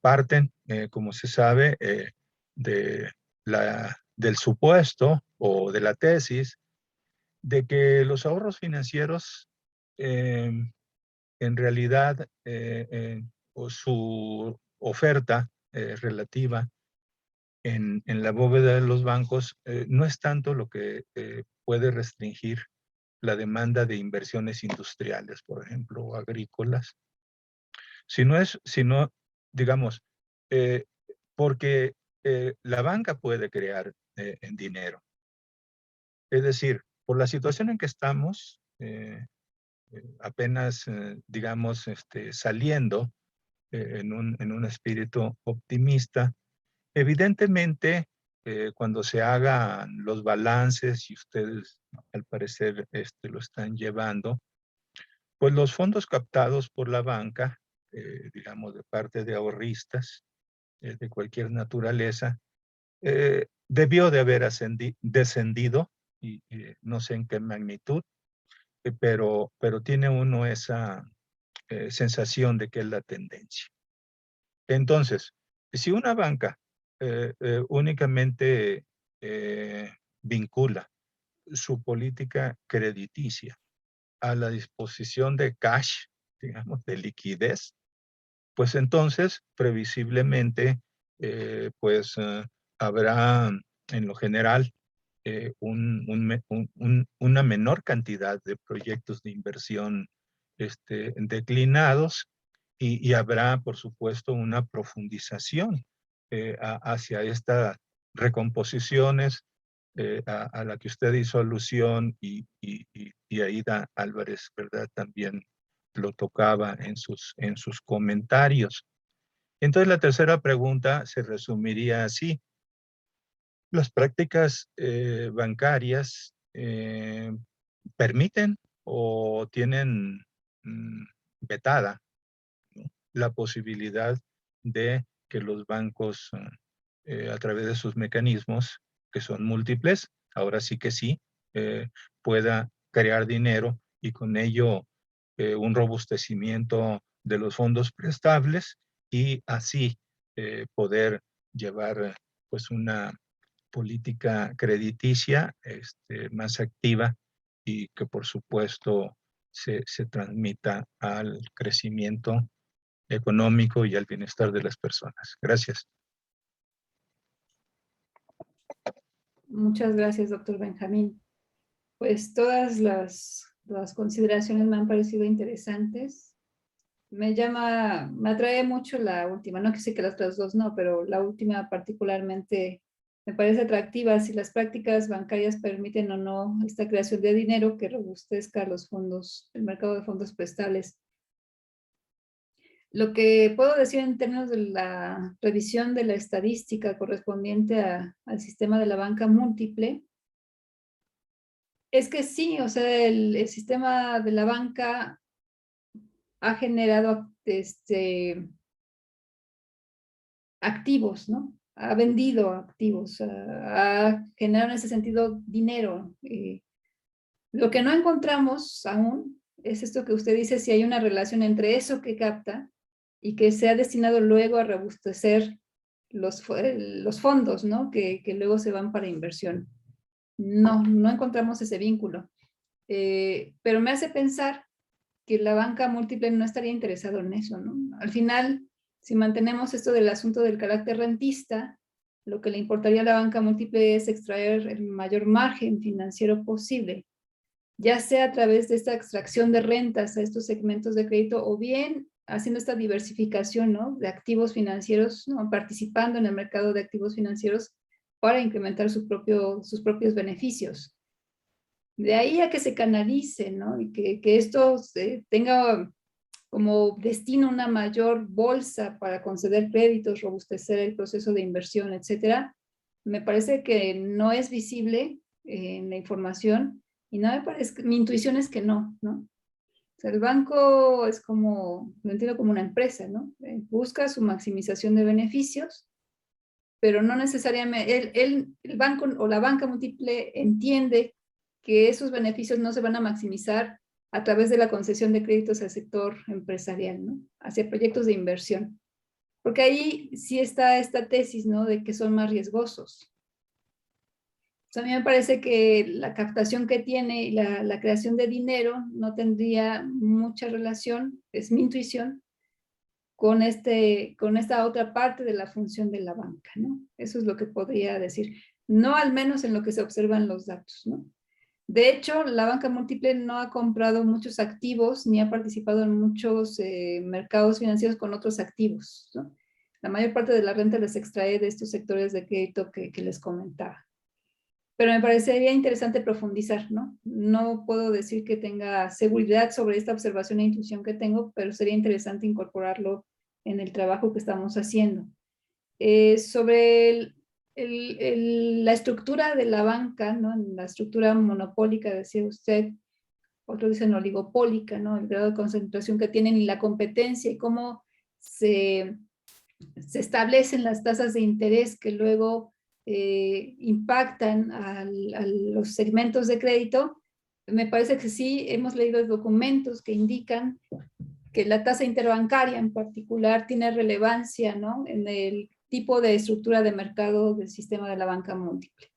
Parten, como se sabe, del supuesto o de la tesis de que los ahorros financieros en realidad o su oferta relativa en la bóveda de los bancos no es tanto lo que puede restringir la demanda de inversiones industriales, por ejemplo, o agrícolas, sino digamos, porque la banca puede crear dinero. Es decir, por la situación en que estamos, apenas, digamos, saliendo en un espíritu optimista, evidentemente, cuando se hagan los balances, y ustedes al parecer lo están llevando, pues los fondos captados por la banca, digamos de parte de ahorristas de cualquier naturaleza, debió de haber descendido, y no sé en qué magnitud, pero tiene uno esa sensación de que es la tendencia. Entonces, si una banca únicamente vincula su política crediticia a la disposición de cash, digamos, de liquidez, pues entonces, previsiblemente, pues habrá en lo general una menor cantidad de proyectos de inversión declinados y habrá, por supuesto, una profundización hacia estas recomposiciones a la que usted hizo alusión y Aida Álvarez, ¿verdad? También lo tocaba en sus comentarios. Entonces, la tercera pregunta se resumiría así. ¿Las prácticas bancarias permiten o tienen vetada, ¿no?, la posibilidad de que los bancos, a través de sus mecanismos, que son múltiples, ahora sí que sí, pueda crear dinero y con ello un robustecimiento de los fondos prestables y así poder llevar pues una política crediticia más activa y que por supuesto se transmita al crecimiento económico y al bienestar de las personas. Gracias. Muchas gracias, doctor Benjamín. Pues todas las consideraciones me han parecido interesantes. Me atrae mucho la última, no que sé que las otras dos no, pero la última particularmente me parece atractiva. Si las prácticas bancarias permiten o no esta creación de dinero que robustezca los fondos, el mercado de fondos prestables. Lo que puedo decir en términos de la revisión de la estadística correspondiente al sistema de la banca múltiple, es que sí, o sea, el sistema de la banca ha generado activos, ¿no? Ha vendido activos, ha generado en ese sentido dinero. Lo que no encontramos aún es esto que usted dice, si hay una relación entre eso que capta y que se ha destinado luego a robustecer los fondos, ¿no? Que luego se van para inversión. No encontramos ese vínculo. Pero me hace pensar que la banca múltiple no estaría interesado en eso, ¿no? Al final, si mantenemos esto del asunto del carácter rentista, lo que le importaría a la banca múltiple es extraer el mayor margen financiero posible, ya sea a través de esta extracción de rentas a estos segmentos de crédito o bien haciendo esta diversificación, ¿no?, de activos financieros, ¿no?, participando en el mercado de activos financieros para incrementar sus propios beneficios. De ahí a que se canalice, ¿no?, y que esto tenga como destino una mayor bolsa para conceder créditos, robustecer el proceso de inversión, etcétera, me parece que no es visible en la información y no me parece, mi intuición es que no, ¿no? O sea, el banco es como, lo entiendo como una empresa, ¿no? Busca su maximización de beneficios, pero no necesariamente, el banco o la banca múltiple entiende que esos beneficios no se van a maximizar a través de la concesión de créditos al sector empresarial, ¿no?, hacia proyectos de inversión. Porque ahí sí está esta tesis, ¿no?, de que son más riesgosos. sea, a mí me parece que la captación que tiene y la creación de dinero no tendría mucha relación, es mi intuición, con esta otra parte de la función de la banca, ¿no? Eso es lo que podría decir. No al menos en lo que se observan los datos, ¿no? De hecho, la banca múltiple no ha comprado muchos activos ni ha participado en muchos mercados financieros con otros activos, ¿no? La mayor parte de la renta les extrae de estos sectores de crédito que les comentaba. Pero me parecería interesante profundizar, ¿no? No puedo decir que tenga seguridad sobre esta observación e intuición que tengo, pero sería interesante incorporarlo en el trabajo que estamos haciendo. Sobre la estructura de la banca, ¿no? La estructura monopólica, decía usted, otros dicen oligopólica, ¿no? El grado de concentración que tienen y la competencia y cómo se establecen las tasas de interés que luego impactan a los segmentos de crédito. Me parece que sí, hemos leído documentos que indican que la tasa interbancaria en particular tiene relevancia, ¿no? En el tipo de estructura de mercado del sistema de la banca múltiple.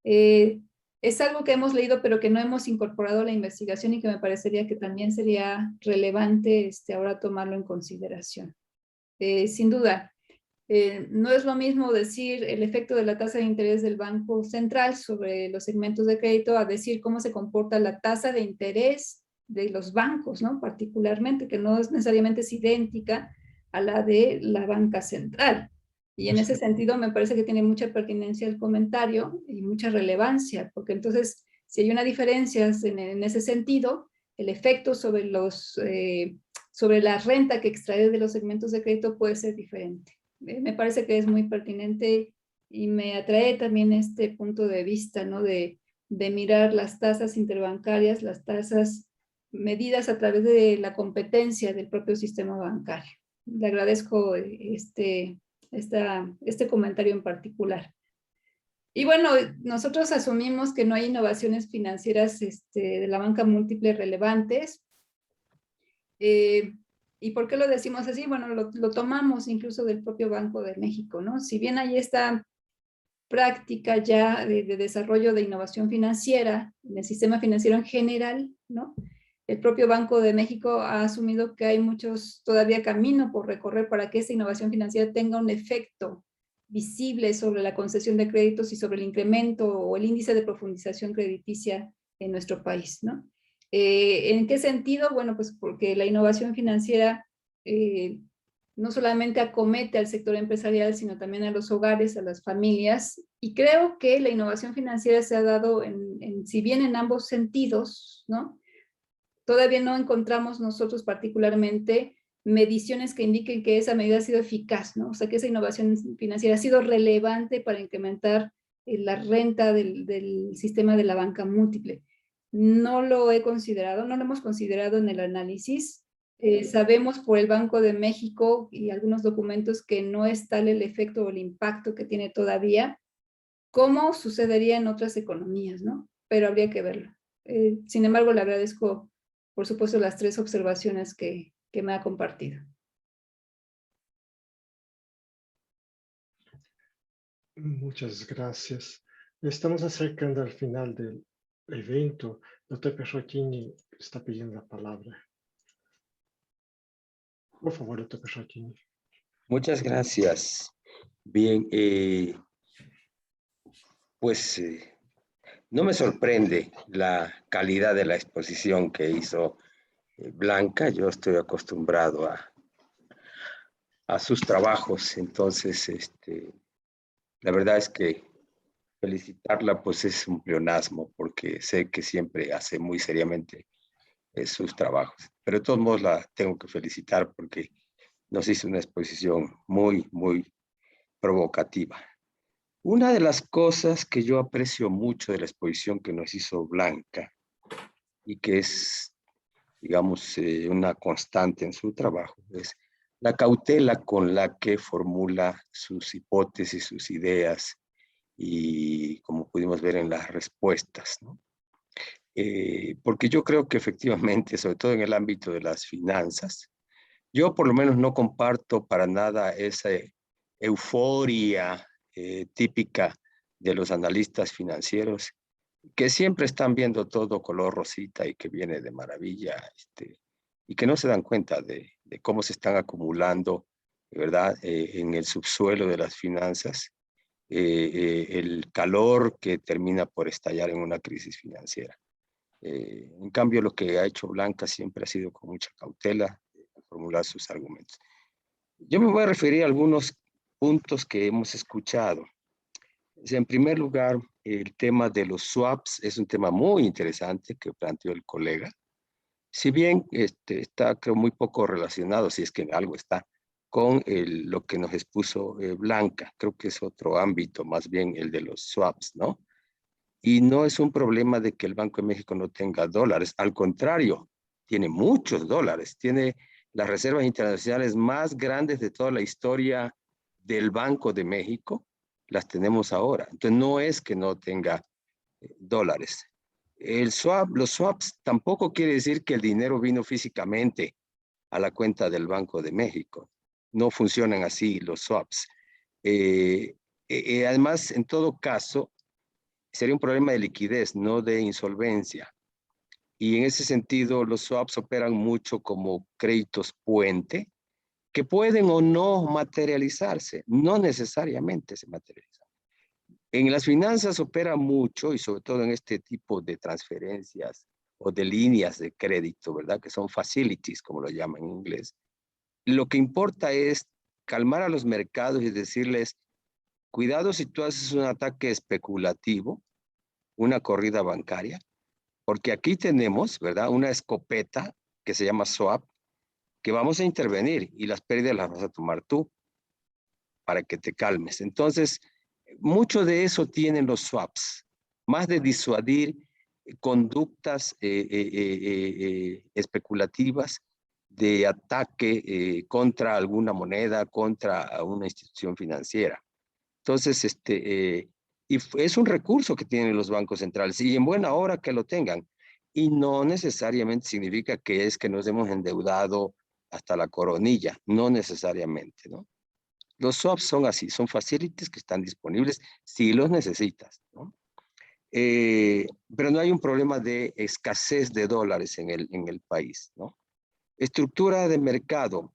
Es algo que hemos leído pero que no hemos incorporado a la investigación y que me parecería que también sería relevante ahora tomarlo en consideración. Sin duda, no es lo mismo decir el efecto de la tasa de interés del Banco Central sobre los segmentos de crédito a decir cómo se comporta la tasa de interés de los bancos, ¿no? Particularmente, que no es necesariamente idéntica a la de la banca central. Y en ese sentido me parece que tiene mucha pertinencia el comentario y mucha relevancia, porque entonces si hay una diferencia en ese sentido, el efecto sobre sobre la renta que extrae de los segmentos de crédito puede ser diferente. Me parece que es muy pertinente y me atrae también este punto de vista, ¿no? De mirar las tasas interbancarias, las tasas medidas a través de la competencia del propio sistema bancario. Le agradezco este comentario en particular. Y bueno, nosotros asumimos que no hay innovaciones financieras de la banca múltiple relevantes. ¿Y por qué lo decimos así? Bueno, lo tomamos incluso del propio Banco de México, ¿no? Si bien hay esta práctica ya de desarrollo de innovación financiera en el sistema financiero en general, ¿no? El propio Banco de México ha asumido que hay muchos todavía camino por recorrer para que esta innovación financiera tenga un efecto visible sobre la concesión de créditos y sobre el incremento o el índice de profundización crediticia en nuestro país, ¿no? ¿En qué sentido? Bueno, pues porque la innovación financiera no solamente acomete al sector empresarial, sino también a los hogares, a las familias, y creo que la innovación financiera se ha dado, si bien en ambos sentidos, ¿no? Todavía no encontramos nosotros particularmente mediciones que indiquen que esa medida ha sido eficaz, ¿no? O sea, que esa innovación financiera ha sido relevante para incrementar la renta del sistema de la banca múltiple. No lo he considerado, no lo hemos considerado en el análisis. Sabemos por el Banco de México y algunos documentos que no es tal el efecto o el impacto que tiene todavía, como sucedería en otras economías, ¿no? Pero habría que verlo. Sin embargo, le agradezco, por supuesto, las 3 observaciones que me ha compartido. Muchas gracias. Estamos acercando al final del evento. Doctor Perrotini está pidiendo la palabra. Por favor, doctor Perrotini. Muchas gracias. Bien, pues no me sorprende la calidad de la exposición que hizo Blanca. Yo estoy acostumbrado a sus trabajos, entonces la verdad es que felicitarla pues es un pleonasmo porque sé que siempre hace muy seriamente sus trabajos, pero de todos modos la tengo que felicitar porque nos hizo una exposición muy, muy provocativa. Una de las cosas que yo aprecio mucho de la exposición que nos hizo Blanca y que es, digamos, una constante en su trabajo es la cautela con la que formula sus hipótesis, sus ideas y como pudimos ver en las respuestas, ¿no? Porque yo creo que efectivamente, sobre todo en el ámbito de las finanzas, yo por lo menos no comparto para nada esa euforia típica de los analistas financieros que siempre están viendo todo color rosita y que viene de maravilla, y que no se dan cuenta de cómo se están acumulando, ¿verdad? En el subsuelo de las finanzas, el calor que termina por estallar en una crisis financiera. En cambio, lo que ha hecho Blanca siempre ha sido con mucha cautela formular sus argumentos. Yo me voy a referir a algunos puntos que hemos escuchado. En primer lugar, el tema de los swaps es un tema muy interesante que planteó el colega. Si bien está, creo, muy poco relacionado, si es que en algo está, con lo que nos expuso Blanca. Creo que es otro ámbito, más bien el de los swaps, ¿no? Y no es un problema de que el Banco de México no tenga dólares. Al contrario, tiene muchos dólares. Tiene las reservas internacionales más grandes de toda la historia del Banco de México. Las tenemos ahora. Entonces, no es que no tenga dólares. Los swaps tampoco quiere decir que el dinero vino físicamente a la cuenta del Banco de México. No funcionan así los swaps. Además, en todo caso, sería un problema de liquidez, no de insolvencia. Y en ese sentido, los swaps operan mucho como créditos puente, que pueden o no materializarse, no necesariamente se materializan. En las finanzas opera mucho, y sobre todo en este tipo de transferencias o de líneas de crédito, ¿verdad? Que son facilities, como lo llaman en inglés. Lo que importa es calmar a los mercados y decirles, cuidado si tú haces un ataque especulativo, una corrida bancaria, porque aquí tenemos, ¿verdad? Una escopeta que se llama swap, que vamos a intervenir y las pérdidas las vas a tomar tú para que te calmes. Entonces, mucho de eso tienen los swaps, más de disuadir conductas especulativas de ataque contra alguna moneda, contra una institución financiera. Entonces, es un recurso que tienen los bancos centrales y en buena hora que lo tengan. Y no necesariamente significa que es que nos hemos endeudado hasta la coronilla, no necesariamente, ¿no? Los swaps son así, son facilities que están disponibles si los necesitas, ¿no? Pero no hay un problema de escasez de dólares en el país, ¿no? Estructura de mercado.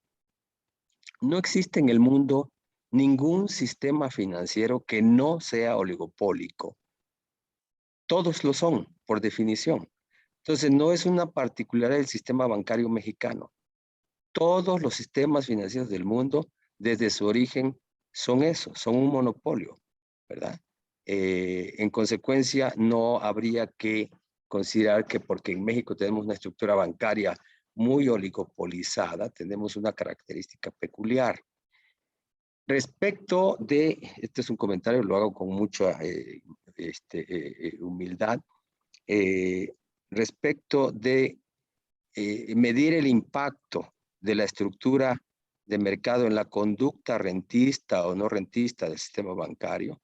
No existe en el mundo ningún sistema financiero que no sea oligopólico. Todos lo son, por definición. Entonces, no es una particularidad del sistema bancario mexicano. Todos los sistemas financieros del mundo, desde su origen, son eso, son un monopolio, ¿verdad? En consecuencia, no habría que considerar que porque en México tenemos una estructura bancaria muy oligopolizada, tenemos una característica peculiar. Respecto de, este es un comentario, lo hago con mucha humildad, respecto de medir el impacto de la estructura de mercado en la conducta rentista o no rentista del sistema bancario,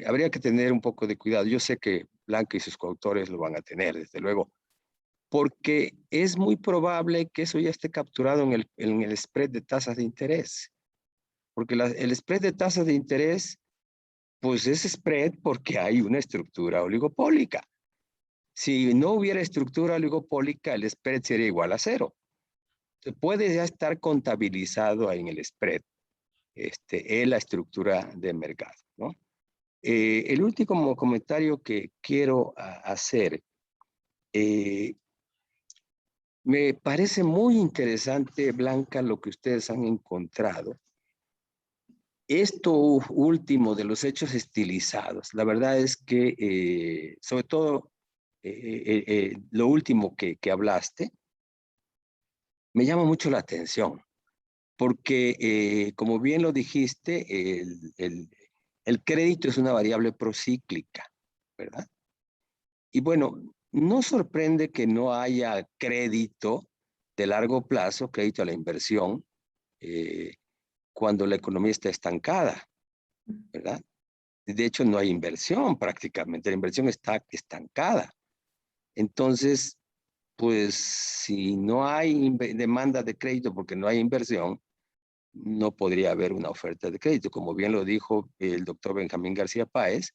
habría que tener un poco de cuidado. Yo sé que Blanca y sus coautores lo van a tener, desde luego, porque es muy probable que eso ya esté capturado en el spread de tasas de interés. Porque el spread de tasas de interés, pues es spread porque hay una estructura oligopólica. Si no hubiera estructura oligopólica, el spread sería igual a cero. Puede ya estar contabilizado en el spread, en la estructura de mercado, ¿no? El último comentario que quiero hacer, me parece muy interesante, Blanca, lo que ustedes han encontrado. Esto último de los hechos estilizados, la verdad es que, sobre todo, lo último que hablaste, me llama mucho la atención, porque, como bien lo dijiste, el crédito es una variable procíclica, ¿verdad? Y bueno, no sorprende que no haya crédito de largo plazo, crédito a la inversión, cuando la economía está estancada, ¿verdad? De hecho, no hay inversión prácticamente, la inversión está estancada. Entonces, pues si no hay demanda de crédito porque no hay inversión, no podría haber una oferta de crédito. Como bien lo dijo el doctor Benjamín García Páez,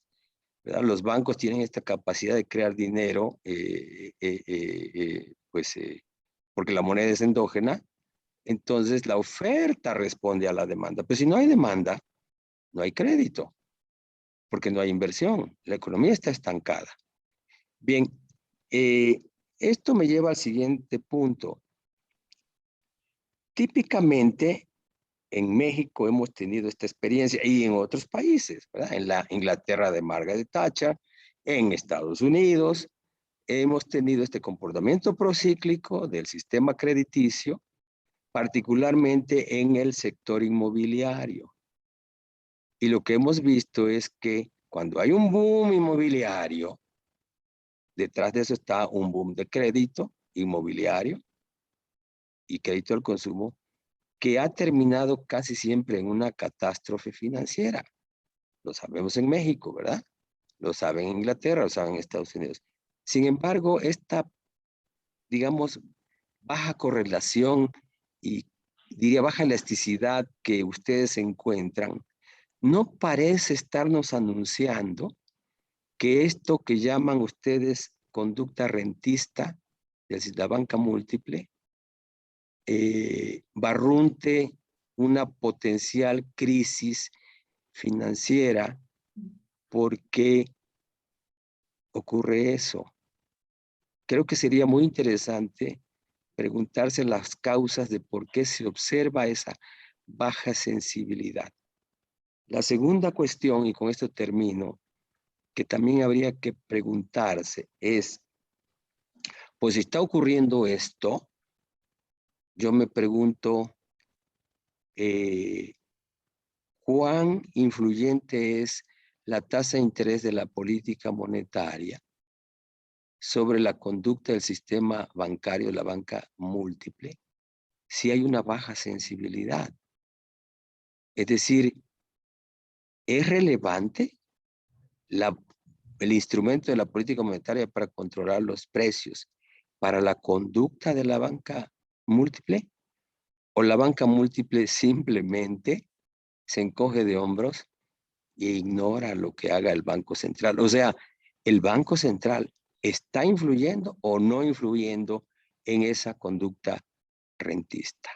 ¿verdad? Los bancos tienen esta capacidad de crear dinero, porque la moneda es endógena, entonces la oferta responde a la demanda. Pero si no hay demanda, no hay crédito, porque no hay inversión. La economía está estancada. Bien, esto me lleva al siguiente punto. Típicamente, en México hemos tenido esta experiencia y en otros países, ¿verdad? En la Inglaterra de Margaret Thatcher, en Estados Unidos, hemos tenido este comportamiento procíclico del sistema crediticio, particularmente en el sector inmobiliario. Y lo que hemos visto es que cuando hay un boom inmobiliario, detrás de eso está un boom de crédito inmobiliario y crédito al consumo, que ha terminado casi siempre en una catástrofe financiera. Lo sabemos en México, ¿verdad? Lo saben en Inglaterra, lo saben en Estados Unidos. Sin embargo, esta, digamos, baja correlación y diría baja elasticidad que ustedes encuentran, no parece estarnos anunciando que esto que llaman ustedes conducta rentista, es decir, la banca múltiple, barrunte una potencial crisis financiera. ¿Por qué ocurre eso? Creo que sería muy interesante preguntarse las causas de por qué se observa esa baja sensibilidad. La segunda cuestión, y con esto termino, que también habría que preguntarse es, pues si está ocurriendo esto, yo me pregunto, ¿cuán influyente es la tasa de interés de la política monetaria sobre la conducta del sistema bancario, la banca múltiple, si hay una baja sensibilidad? Es decir, ¿es relevante el instrumento de la política monetaria para controlar los precios para la conducta de la banca múltiple? ¿O la banca múltiple simplemente se encoge de hombros e ignora lo que haga el Banco Central? O sea, ¿el Banco Central está influyendo o no influyendo en esa conducta rentista?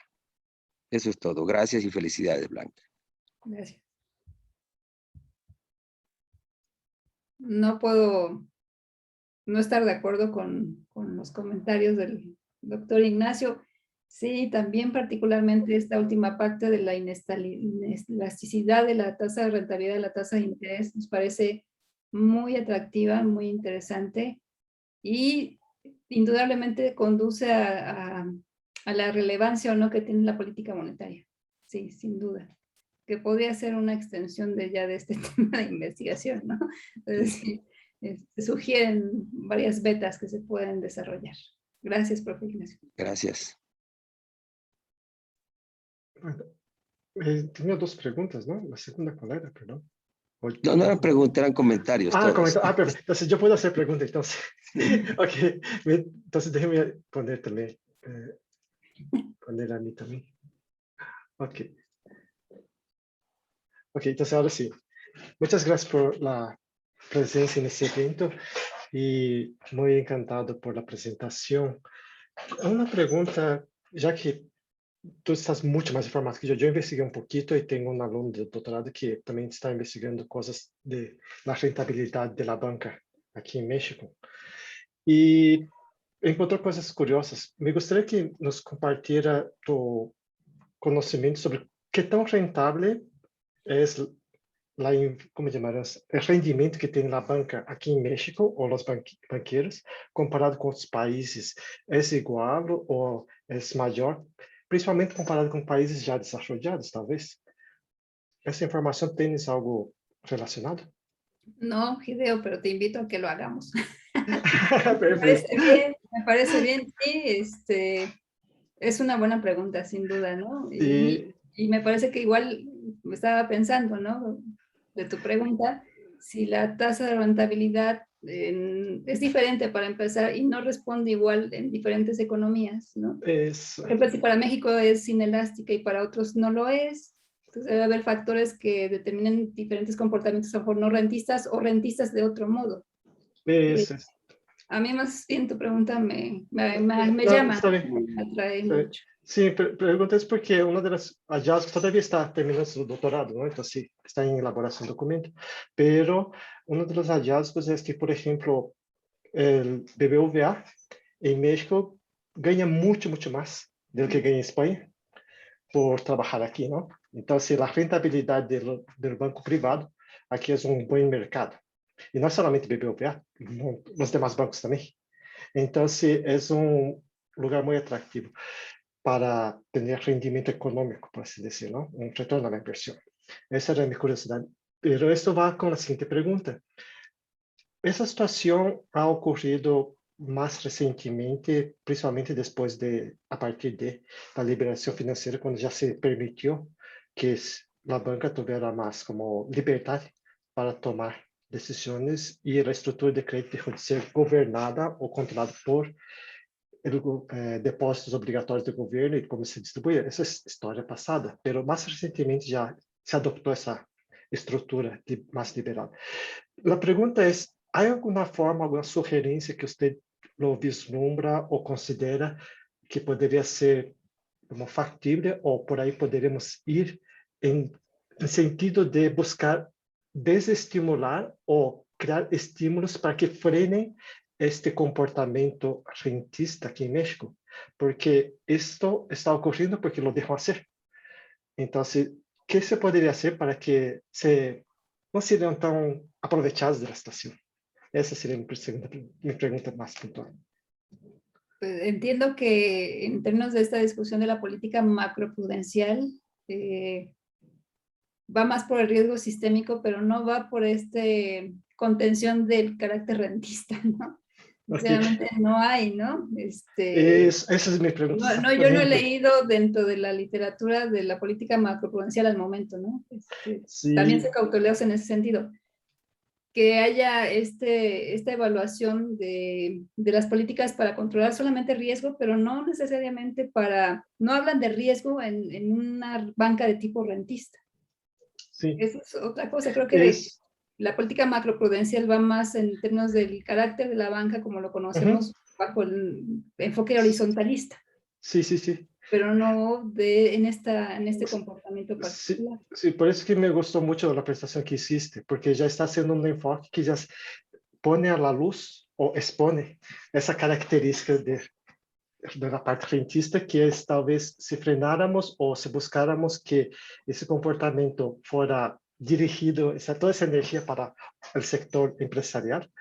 Eso es todo. Gracias y felicidades, Blanca. Gracias. No puedo no estar de acuerdo con los comentarios del doctor Ignacio. Sí, también particularmente esta última parte de la inelasticidad de la tasa de rentabilidad de la tasa de interés nos parece muy atractiva, muy interesante y indudablemente conduce a la relevancia o no que tiene la política monetaria. Sí, sin duda. Que podría ser una extensión de este tema de investigación, ¿no? Entonces, sí, sugieren varias betas que se pueden desarrollar. Gracias, profe Ignacio. Gracias. Bueno, tenía dos preguntas, ¿no? La segunda, ¿cuál era? Perdón. No, no eran preguntas, eran comentarios. Perfecto. Entonces yo puedo hacer preguntas, entonces. Ok, entonces déjeme poner también, poner a mí también. Ok. Ok, entonces ahora sí. Muchas gracias por la presencia en este evento y muy encantado por la presentación. Una pregunta, ya que tú estás mucho más informado que yo investigué un poquito y tengo un alumno de doctorado que también está investigando cosas de la rentabilidad de la banca aquí en México. Y encontró cosas curiosas. Me gustaría que nos compartiera tu conocimiento sobre qué tan rentable es ¿cómo llamarás? El rendimiento que tiene la banca aquí en México o los banqueros comparado con otros países. ¿Es igual o es mayor? Principalmente comparado con países ya desarrollados, talvez. ¿Esa información tienes algo relacionado? No, Hideo, pero te invito a que lo hagamos. Perfecto. Me parece bien, sí, es una buena pregunta, sin duda, ¿no? Sí. Y me parece que igual me estaba pensando, ¿no? De tu pregunta, si la tasa de rentabilidad es diferente para empezar y no responde igual en diferentes economías, ¿no? Por ejemplo, si para México es inelástica y para otros no lo es, entonces debe haber factores que determinen diferentes comportamientos, a lo mejor no rentistas o rentistas de otro modo. A mí más bien tu pregunta me llama, me atrae mucho. Sí, pregunta es porque uno de los hallazgos todavía está terminando su doctorado, ¿no? Entonces sí, está en elaboración de documento, pero uno de los hallazgos es que, por ejemplo, el BBVA en México gana mucho, mucho más de lo que gana en España por trabajar aquí, ¿no? Entonces la rentabilidad del banco privado aquí es un buen mercado. Y no solamente BBVA, los demás bancos también. Entonces es un lugar muy atractivo para tener rendimiento económico, por así decirlo, ¿no? Un retorno a la inversión. Esa era mi curiosidad. Pero esto va con la siguiente pregunta. Esa situación ha ocurrido más recientemente, principalmente después de, a partir de la liberación financiera, cuando ya se permitió que la banca tuviera más como libertad para tomar decisiones y la estructura de crédito dejó de ser gobernada o controlada por depósitos obrigatórios do governo e como se distribui, essa história passada, pero mais recentemente já se adoptou essa estrutura mais liberal. A pergunta é, há alguma forma, alguma sugerência que você lo vislumbra ou considera que poderia ser como factível ou por aí poderíamos ir em sentido de buscar desestimular ou criar estímulos para que frenem este comportamento rentista aquí en México, porque esto está ocurriendo porque lo dejó hacer. Entonces, ¿qué se podría hacer para que no sean tan aprovechados de la situación? Esa sería mi pregunta más puntual. Pues entiendo que en términos de esta discusión de la política macroprudencial, va más por el riesgo sistémico, pero no va por contención del carácter rentista, ¿no? Sinceramente no hay, ¿no? Esa es mi pregunta. No, yo no he leído dentro de la literatura de la política macroprudencial al momento, ¿no? Sí. También se cautelosa en ese sentido. Que haya esta evaluación de las políticas para controlar solamente riesgo, pero no necesariamente no hablan de riesgo en una banca de tipo rentista. Sí. Eso es otra cosa, creo que la política macroprudencial va más en términos del carácter de la banca como lo conocemos bajo el enfoque horizontalista. Sí, sí, sí. Pero no en este comportamiento particular. Sí, por eso que me gustó mucho la presentación que hiciste, porque ya está haciendo un enfoque que ya pone a la luz o expone esa característica de la parte rentista, que es tal vez si frenáramos o si buscáramos que ese comportamiento fuera dirigido, toda esa energía para el sector empresarial,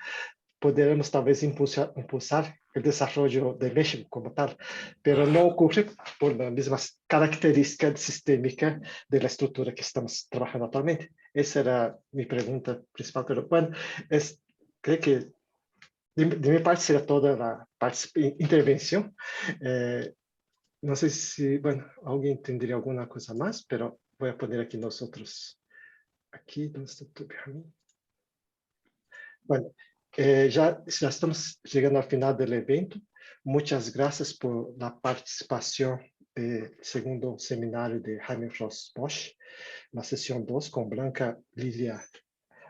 podríamos tal vez impulsar el desarrollo de México como tal, pero no ocurre por la misma característica sistémica de la estructura que estamos trabajando actualmente. Esa era mi pregunta principal, pero bueno, creo que de mi parte sería toda la intervención. No sé si, bueno, alguien tendría alguna cosa más, pero voy a poner aquí nosotros. Aquí, ¿dónde está tu Benjamín? Bueno, ya estamos llegando al final del evento. Muchas gracias por la participación del segundo seminario de Jaime Ross Bosch, la sesión 2 con Blanca Lilia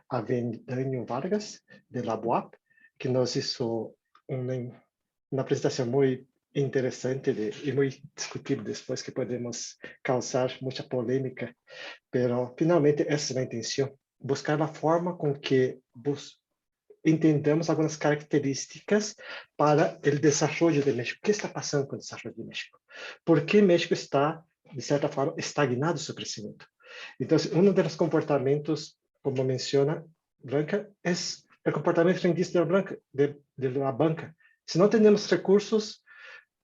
Avendaño Vargas de la BUAP, que nos hizo una presentación muy interesante y muy discutible después, que podemos causar mucha polémica, pero finalmente esa es la intención, buscar la forma con que entendamos algunas características para el desarrollo de México. ¿Qué está pasando con el desarrollo de México? ¿Por qué México está, de cierta forma, estagnado su crecimiento? Entonces, uno de los comportamientos, como menciona Blanca, es el comportamiento rentista de la banca. Si no tenemos recursos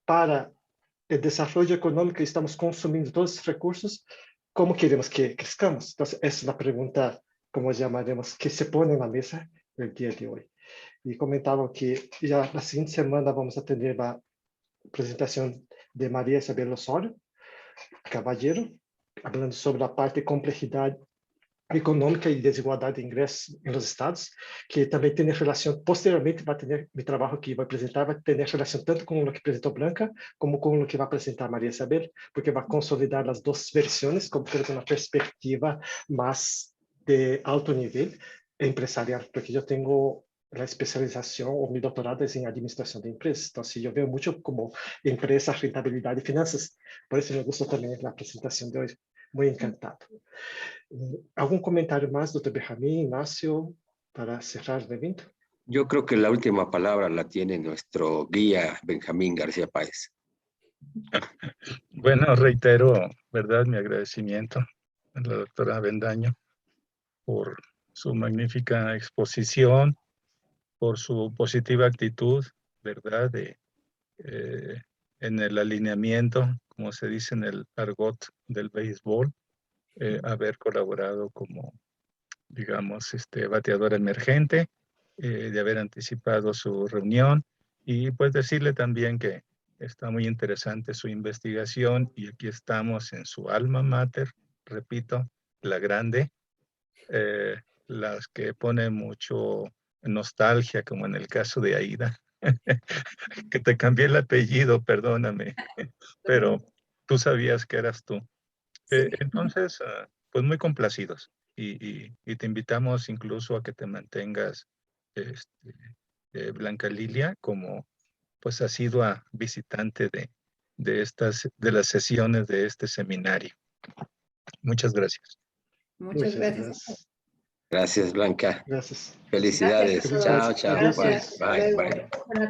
para el desarrollo económico y estamos consumiendo todos esos recursos, ¿cómo queremos que crezcamos? Entonces, esa es la pregunta, como llamaremos, que se pone en la mesa el día de hoy. Y comentaba que ya la siguiente semana vamos a tener la presentación de María Isabel Osorio Caballero, hablando sobre la parte de complejidad econômica e desigualdade de ingressos nos estados, que também tem relação, posteriormente vai ter, meu trabalho que vai apresentar, vai ter relação tanto com o que apresentou Blanca, como com o que vai apresentar Maria Isabel, porque vai consolidar as duas versões, como por uma perspectiva mais de alto nível empresarial, porque eu tenho a especialização, ou meu doutorado é em administração de empresas, então assim, eu vejo muito como empresa, rentabilidade e finanças, por isso me gostou também da apresentação de hoje, muito encantado. ¿Algún comentario más, doctor Benjamín, Ignacio, para cerrar el evento? Yo creo que la última palabra la tiene nuestro guía Benjamín García Páez. Bueno, reitero, ¿verdad?, mi agradecimiento a la doctora Avendaño por su magnífica exposición, por su positiva actitud, ¿verdad?, en el alineamiento, como se dice en el argot del béisbol, haber colaborado como, digamos, bateador emergente, de haber anticipado su reunión y pues decirle también que está muy interesante su investigación y aquí estamos en su alma mater, repito, la grande, las que ponen mucho nostalgia, como en el caso de Aida, que te cambié el apellido, perdóname, pero tú sabías que eras tú. Sí. Entonces, pues muy complacidos y te invitamos incluso a que te mantengas, Blanca Lilia, como pues asidua visitante de las sesiones de este seminario. Muchas gracias. Muchas gracias. Gracias, Blanca. Gracias. Felicidades. Gracias a todos. Chao, chao. Gracias. Bye, Hasta bye. luego.